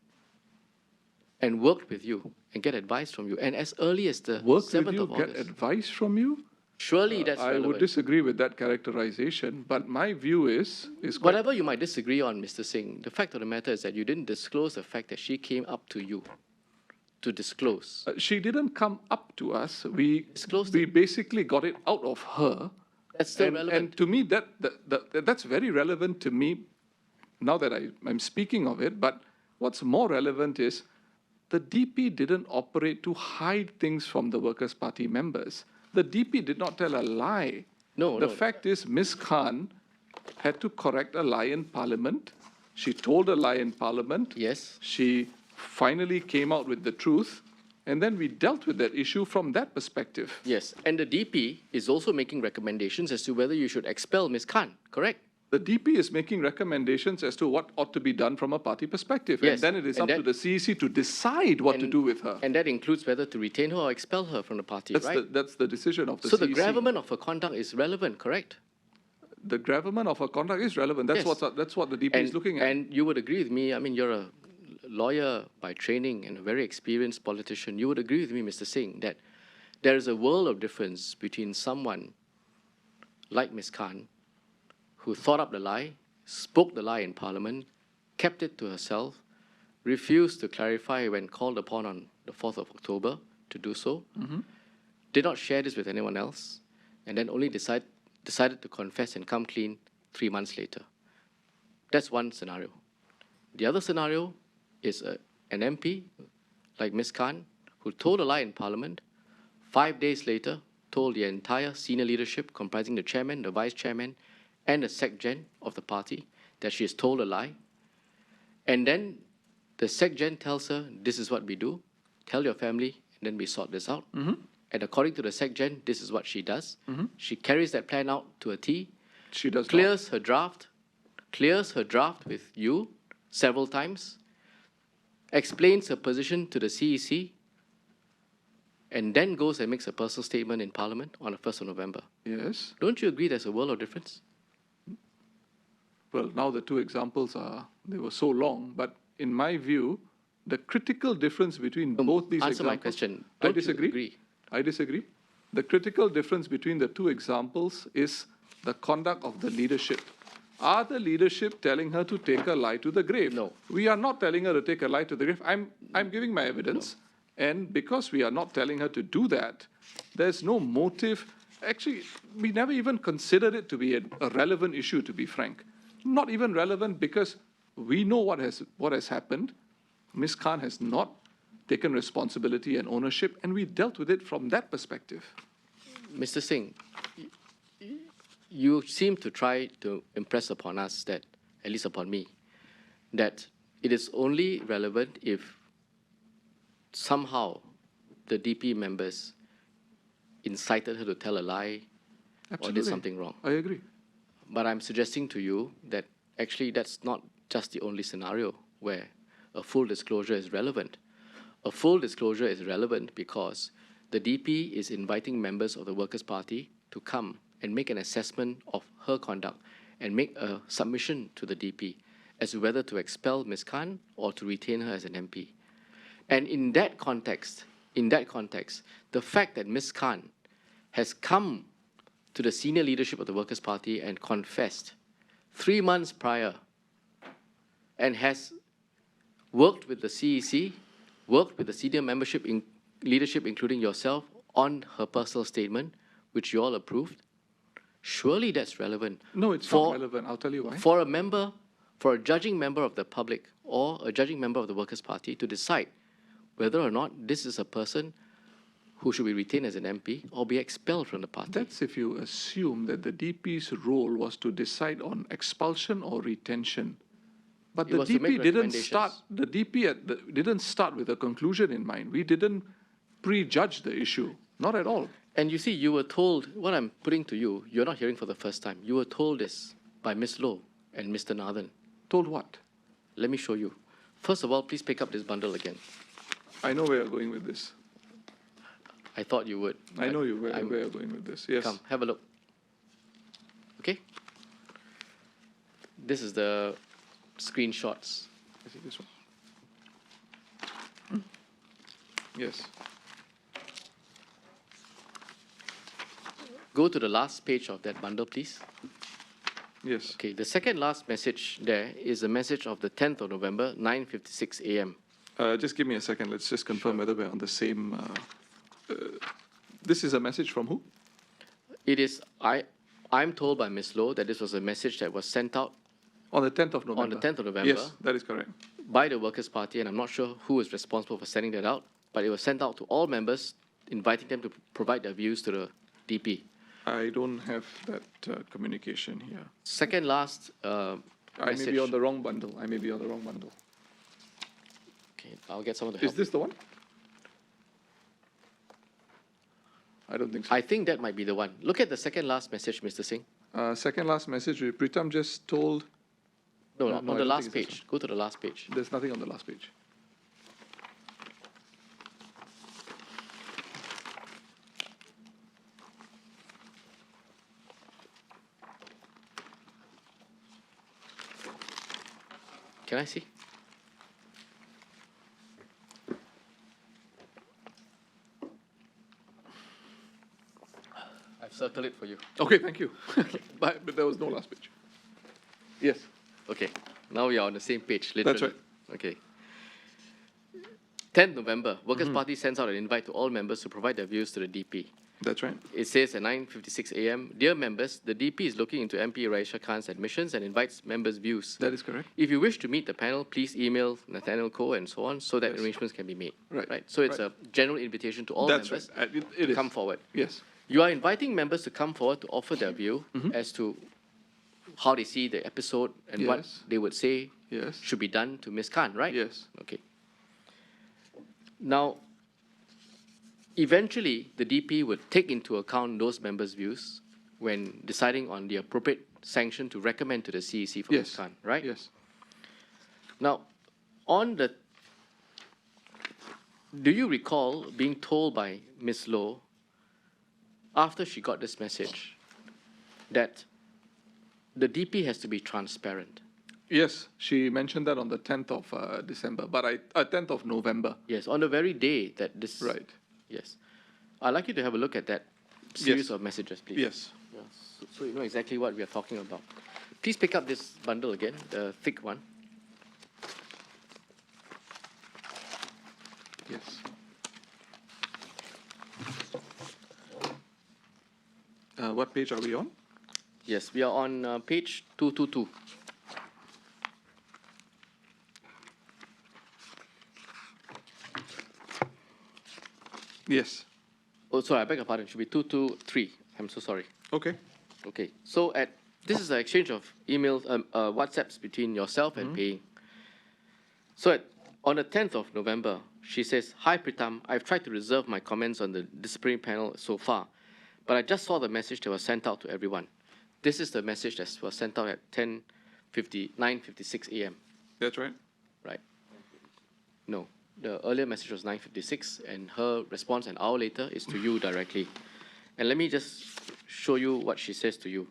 and worked with you and get advice from you. And as early as the Work with 7th you, of get August, advice from you? surely that's I relevant. would disagree with that characterization, but my view is quite Whatever you might disagree on, Mr. Singh, the fact of the matter is that you didn't disclose the fact that she came up to you to disclose. she didn't come up to us. We Disclosed we it. basically got it out of her. That's still and, relevant. And to me, that's very relevant to me now that I'm speaking of it. But what's more relevant is the DP didn't operate to hide things from the Workers' Party members. The DP did not tell a lie. No, The no. fact is, Ms. Khan had to correct a lie in Parliament. She told a lie in Parliament. Yes. She finally came out with the truth, and then we dealt with that issue from that perspective. Yes, and the DP is also making recommendations as to whether you should expel Ms. Khan, correct? The DP is making recommendations as to what ought to be done from a party perspective, Yes, and then it is and up to the CEC to decide what to And- do with her. And that includes whether to retain her or expel her from the party, right? That's the decision of the So CEC. the gravamen of her conduct is relevant, correct? The gravamen of her conduct is relevant. That's Yes. that's what the DP is looking at. And you would agree with me, I mean, you're a lawyer by training and a very experienced politician. You would agree with me, Mr. Singh, that there is a world of difference between someone like Ms. Khan, who thought up the lie, spoke the lie in Parliament, kept it to herself, refused to clarify when called upon on the 4th of October to do so, did not share this with anyone else, and then only decided to confess and come clean 3 months later. That's one scenario. The other scenario is an MP like Ms. Khan, who told a lie in Parliament, 5 days later told the entire senior leadership comprising the chairman, the vice chairman, and the SecGen of the party that she has told a lie. And then the SecGen tells her, this is what we do, tell your family, and then we sort this out. And according to the SecGen, this is what she does. She carries that plan out to a T, She does not. clears her draft with you several times, explains her position to the CEC, and then goes and makes a personal statement in Parliament on the 1st of November. Yes. Don't you agree there's a world of difference? Well, now the two examples they were so long, but in my view, the critical difference between both these Answer examples. my question. I Don't you disagree. agree? I disagree. The critical difference between the two examples is the conduct of the leadership. Are the leadership telling her to take a lie to the grave? No. We are not telling her to take a lie to the grave. I'm giving my evidence. No. And because we are not telling her to do that, there's no motive. Actually, we never even considered it to be a relevant issue, to be frank. Not even relevant because we know what has happened. Ms. Khan has not taken responsibility and ownership, and we dealt with it from that perspective. Mr. Singh, you seem to try to impress upon us that, at least upon me, that it is only relevant if somehow the DP members incited her to tell a lie or did something wrong. I agree. But I'm suggesting to you that actually that's not just the only scenario where a full disclosure is relevant. A full disclosure is relevant because the DP is inviting members of the Workers' Party to come and make an assessment of her conduct and make a submission to the DP as to whether to expel Ms. Khan or to retain her as an MP. And in that context, the fact that Ms. Khan has come to the senior leadership of the Workers' Party and confessed 3 months prior and has worked with the CEC, worked with the senior leadership, including yourself, on her personal statement, which you all approved, surely that's relevant. No, it's not relevant. I'll tell you why. For a judging member of the public or a judging member of the Workers' Party to decide whether or not this is a person who should be retained as an MP or be expelled from the party. That's if you assume that the DP's role was to decide on expulsion or retention. But the DP didn't start. The DP didn't start with a conclusion in mind. We didn't prejudge the issue, not at all. And you see, you were told what I'm putting to you. You're not hearing for the first time. You were told this by Ms. Loh and Mr. Nathan. Told what? Let me show you. First of all, please pick up this bundle again. I know where you're going with this. I thought you would. I know where you're going with this. Yes. Come, have a look. Okay. This is the screenshots. I see this one. Yes. Go to the last page of that bundle, please. Yes. Okay, the second last message there is a message of the 10th of November, 9:56 a.m. Just give me a second. Let's just confirm whether we're on the same. This is a message from who? It is, I'm told by Ms. Loh that this was a message that was sent out on the 10th of November. On the 10th of November. Yes, that is correct. By the Workers' Party, and I'm not sure who is responsible for sending that out, but it was sent out to all members, inviting them to provide their views to the DP. I don't have that communication here. Second last I message. may be on the wrong bundle. Okay, I'll get someone to help. Is this the one? I don't think so. I think that might be the one. Look at the second last message, Mr. Singh. Second last message, Pritam just told. No, on the last page. Go to the last page. There's nothing on the last page. Can I see? I've circled it for you. Okay, thank you. But there was no last page. Yes. Okay, now we are on the same page, literally. That's right. Okay. 10th November, Workers' Party sends out an invite to all members to provide their views to the DP. That's right. It says at 9:56 a.m., Dear members, the DP is looking into MP Raisha Khan's admissions and invites members' views. That is correct. If you wish to meet the panel, please email Nathaniel Koh and so on so that Yes. arrangements can be made. Right. So it's a general invitation to all That's members right. It to is. come forward. Yes. You are inviting members to come forward to offer their view as to how they see the episode and what Yes. they would say Yes. should be done to Ms. Khan, right? Yes. Okay. Now, eventually, the DP would take into account those members' views when deciding on the appropriate sanction to recommend to the CEC for Ms. Yes. Khan, right? Yes. Now, do you recall being told by Ms. Loh, after she got this message, that the DP has to be transparent? Yes, she mentioned that on the 10th of December, but 10th of November. Yes, on the very day that this... Right. Yes. I'd like you to have a look at that series Yes. of messages, please? Yes. Yeah, so you know exactly what we are talking about. Please pick up this bundle again, the thick one. Yes. What page are we on? Yes, we are on page 222. Yes. Oh, sorry, I beg your pardon. It should be 223. I'm so sorry. Okay. Okay, so this is an exchange of emails, WhatsApps between yourself and Pei. So on the 10th of November, she says, "Hi Pritam, I've tried to reserve my comments on the disciplinary panel so far, but I just saw the message that was sent out to everyone." This is the message that was sent out at 9:56 a.m., That's right. right? No, the earlier message was 9:56, and her response an hour later is to you directly. And let me just show you what she says to you.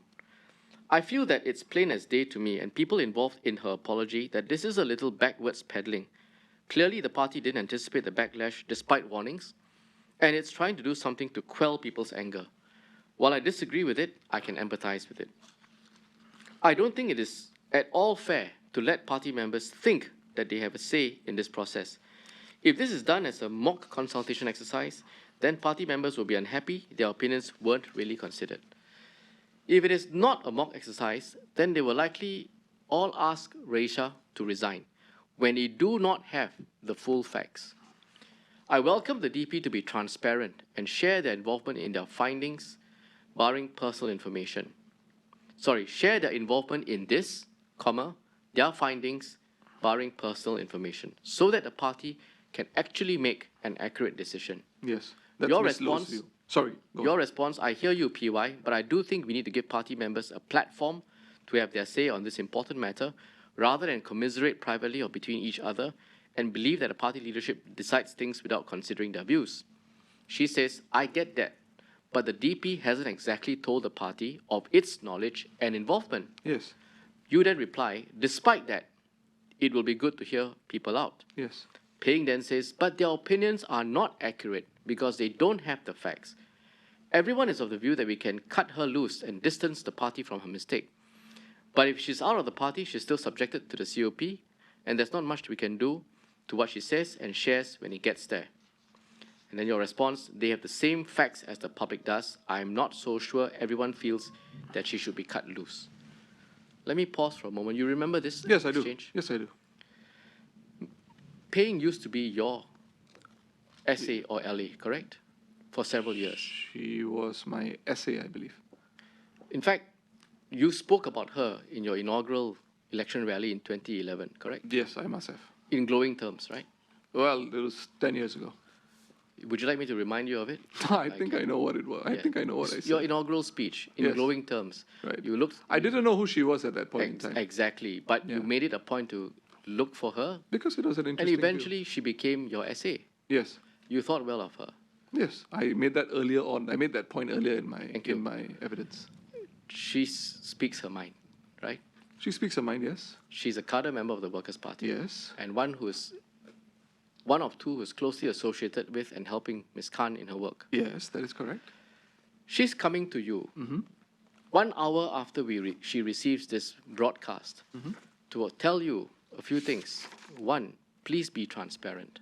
"I feel that it's plain as day to me and people involved in her apology that this is a little backwards peddling. Clearly, the party didn't anticipate the backlash despite warnings, and it's trying to do something to quell people's anger. While I disagree with it, I can empathize with it. I don't think it is at all fair to let party members think that they have a say in this process. If this is done as a mock consultation exercise, then party members will be unhappy their opinions weren't really considered. If it is not a mock exercise, then they will likely all ask Reisha to resign when they do not have the full facts. I welcome the DP to be transparent and share their involvement in their findings, barring personal information. Share their involvement in this, their findings, barring personal information, so that the party can actually make an accurate decision." Yes. That's Your Ms. Lo's response- view. Sorry. Go Your on. response, "I hear you, PY, but I do think we need to give party members a platform to have their say on this important matter, rather than commiserate privately or between each other and believe that the party leadership decides things without considering their views." She says, "I get that, but the DP hasn't exactly told the party of its knowledge and involvement." Yes. You then reply, "Despite that, it will be good to hear people out." Yes. Paying then says, "But their opinions are not accurate because they don't have the facts. Everyone is of the view that we can cut her loose and distance the party from her mistake. But if she's out of the party, she's still subjected to the COP, and there's not much we can do to what she says and shares when it gets there." And then your response, "They have the same facts as the public does. I'm not so sure everyone feels that she should be cut loose." Let me pause for a moment. You remember this Yes, I do. exchange? Yes, I do. Paying used to be your SA or LA, correct? For several years. She was my essay, I believe. In fact, you spoke about her in your inaugural election rally in 2011, correct? Yes, I must have. In glowing terms, right? Well, it was 10 years ago. Would you like me to remind you of it? I think I know what it was. I Yeah. think I know what I Your said. inaugural speech in Yes. glowing terms. Right. You looked. I didn't know who she was at that point in time. Exactly, but you Yeah. made it a point to look for her, Because it was an and interesting view. eventually she became your SA. Yes. You thought well of her. Yes. I made that earlier on. I made that point earlier in Thank you. my evidence. She speaks her mind, right? She speaks her mind, yes. She's a cadre member of the Workers' Party. Yes. And one of two who's closely associated with and helping Ms. Khan in her work. Yes, that is correct. She's coming to you 1 hour after she receives this broadcast to tell you a few things. One, please be transparent.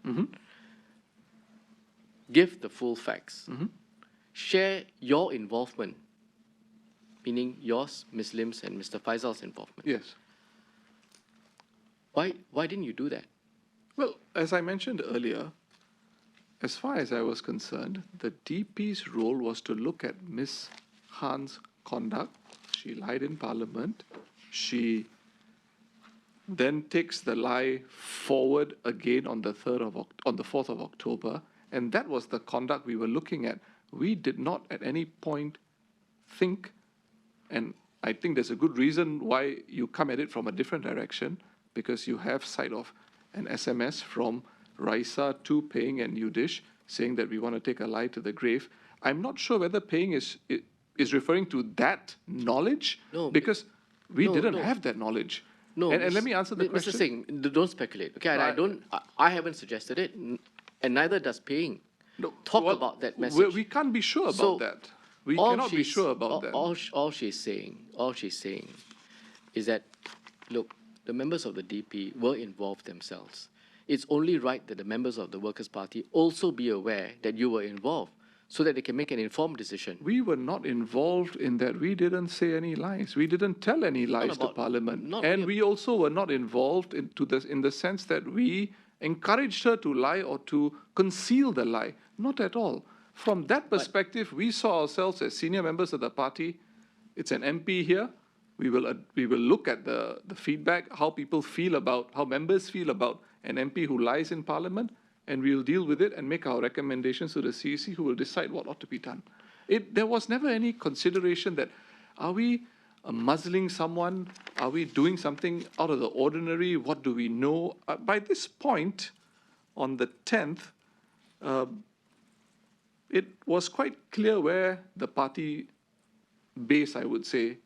Give the full facts. Share your involvement, meaning yours, Ms. Lim's, and Mr. Faisal's involvement. Yes. Why didn't you do that? Well, as I mentioned earlier, as far as I was concerned, the DP's role was to look at Ms. Khan's conduct. She lied in Parliament. She then takes the lie forward again on the 4th of October, and that was the conduct we were looking at. We did not at any point think, and I think there's a good reason why you come at it from a different direction, because you have sight of an SMS from Raisa to Paying and Yudish saying that we want to take a lie to the grave. I'm not sure whether Paying is referring to that knowledge, No, because we no, didn't no. have that knowledge. No, and let me answer the Mr. question. Singh, don't speculate. Okay, and I haven't suggested it, and neither does Paying. No, Talk well, about that message. We can't be sure about So, that. We cannot be sure about that. All she's saying is that, look, the members of the DP were involved themselves. It's only right that the members of the Workers' Party also be aware that you were involved, so that they can make an informed decision. We were not involved in that. We didn't say any lies. We didn't tell any lies to Parliament. And we also were not involved in the sense that we encouraged her to lie or to conceal the lie. Not at all. From that perspective, we saw ourselves as senior members of the party. It's an MP here. We will look at the feedback, how people feel about, how members feel about an MP who lies in Parliament, and we'll deal with it and make our recommendations to the CEC, who will decide what ought to be done. There was never any consideration that, are we muzzling someone? Are we doing something out of the ordinary? What do we know? By this point, on the 10th, it was quite clear where the party base, I would say,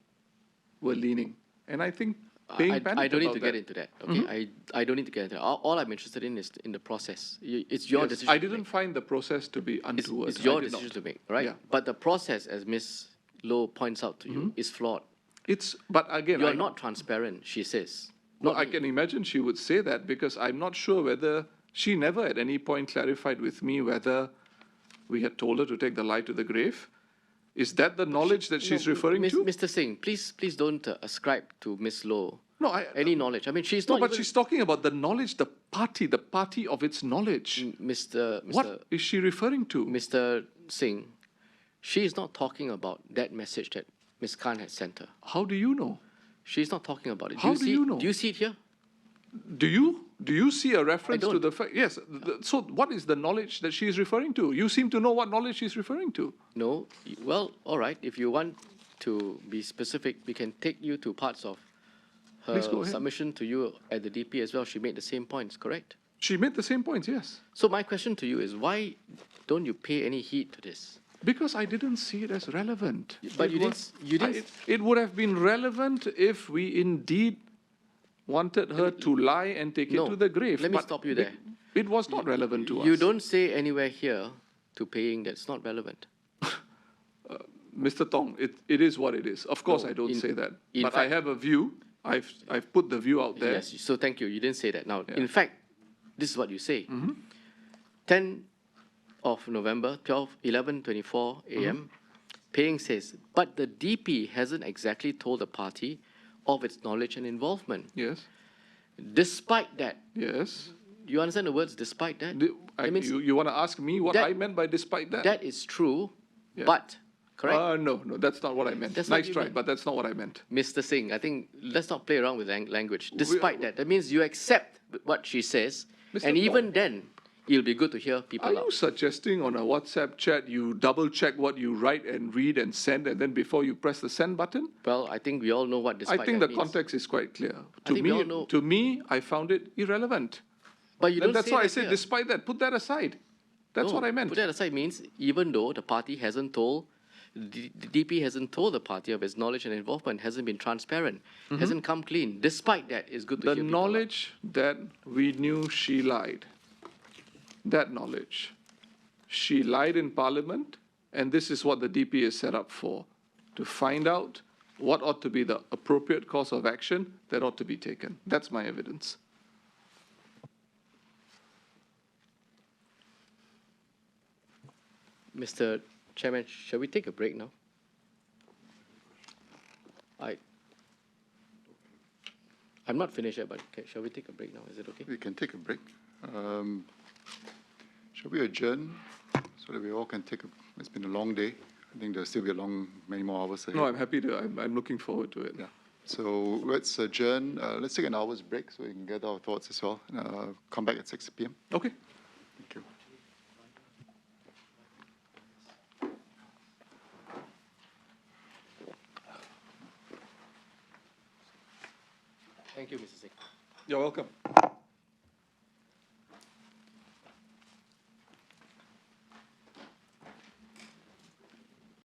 were leaning. And I think I don't need to get into that. Okay, I don't need to get into that. All I'm interested in is in the process. It's your decision. I didn't find the process to be untoward. It's your decision to make, right? Yeah. But the process, as Ms. Loh points out to you, is flawed. But again, you're not transparent, she says. No, I can imagine she would say that, because I'm not sure whether she never at any point clarified with me whether we had told her to take the lie to the grave. Is that the knowledge that she's referring to? Mr. Singh, please don't ascribe to Ms. Loh any knowledge. I mean, she's not. not. No, but she's talking about the knowledge, the party of its knowledge. What is she referring to? Mr. Singh, she is not talking about that message that Ms. Khan had sent her. How do you know? She's not talking about it. How do you know? Do you see it here? Do you see a reference to the fact? Yes. So what is the knowledge that she is referring to? You seem to know what knowledge she's referring to. No. Well, all right. If you want to be specific, we can take you to parts of her submission to you at the DP as well. She made the same points, correct? She made the same points, yes. So my question to you is, why don't you pay any heed to this? Because I didn't see it as relevant. But you didn't. It would have been relevant if we indeed wanted her to lie and take it to the grave. Let me stop you there. It was not relevant to us. You don't say anywhere here to paying that's not relevant. Mr. Tong, it is what it is. Of course, I don't say that. But I have a view. I've put the view out there. Yes, so thank you. You didn't say that. Now, in fact, this is what you say. 10 of November, 11:24 a.m., Paying says, but the DP hasn't exactly told the party of its knowledge and involvement. Yes. Despite that. Yes. You understand the words despite that? You want to ask me what I meant by despite that? That is true, but, correct? No, that's not what I meant. Nice try, but that's not what I meant. Mr. Singh, I think let's not play around with language. Despite that means you accept what she says, and even then, it'll be good to hear people out. Are you suggesting on a WhatsApp chat you double-check what you write and read and send, and then before you press the send button? Well, I think we all know what despite that means. I think the means. context is quite clear. To me, I found it irrelevant. But you don't That's say why that I said here. despite that, put that aside. That's what I meant. Put that aside means even though the party hasn't told, the DP hasn't told the party of its knowledge and involvement, hasn't been transparent, hasn't come clean. Despite that, it's good to hear the people out. knowledge that we knew she lied. That knowledge. She lied in Parliament, and this is what the DP is set up for, to find out what ought to be the appropriate course of action that ought to be taken. That's my evidence. Mr. Chairman, shall we take a break now? I'm not finished yet, but shall we take a break now? Is it okay? We can take a break. Shall we adjourn so that we all can take it's been a long day. I think there'll still be many more hours ahead. No, I'm happy to. I'm looking forward to it. Yeah. So let's adjourn. Let's take an hour's break so we can gather our thoughts as well. Come back at 6 p.m. Okay. Thank you. Thank you, Mr. Singh. You're welcome.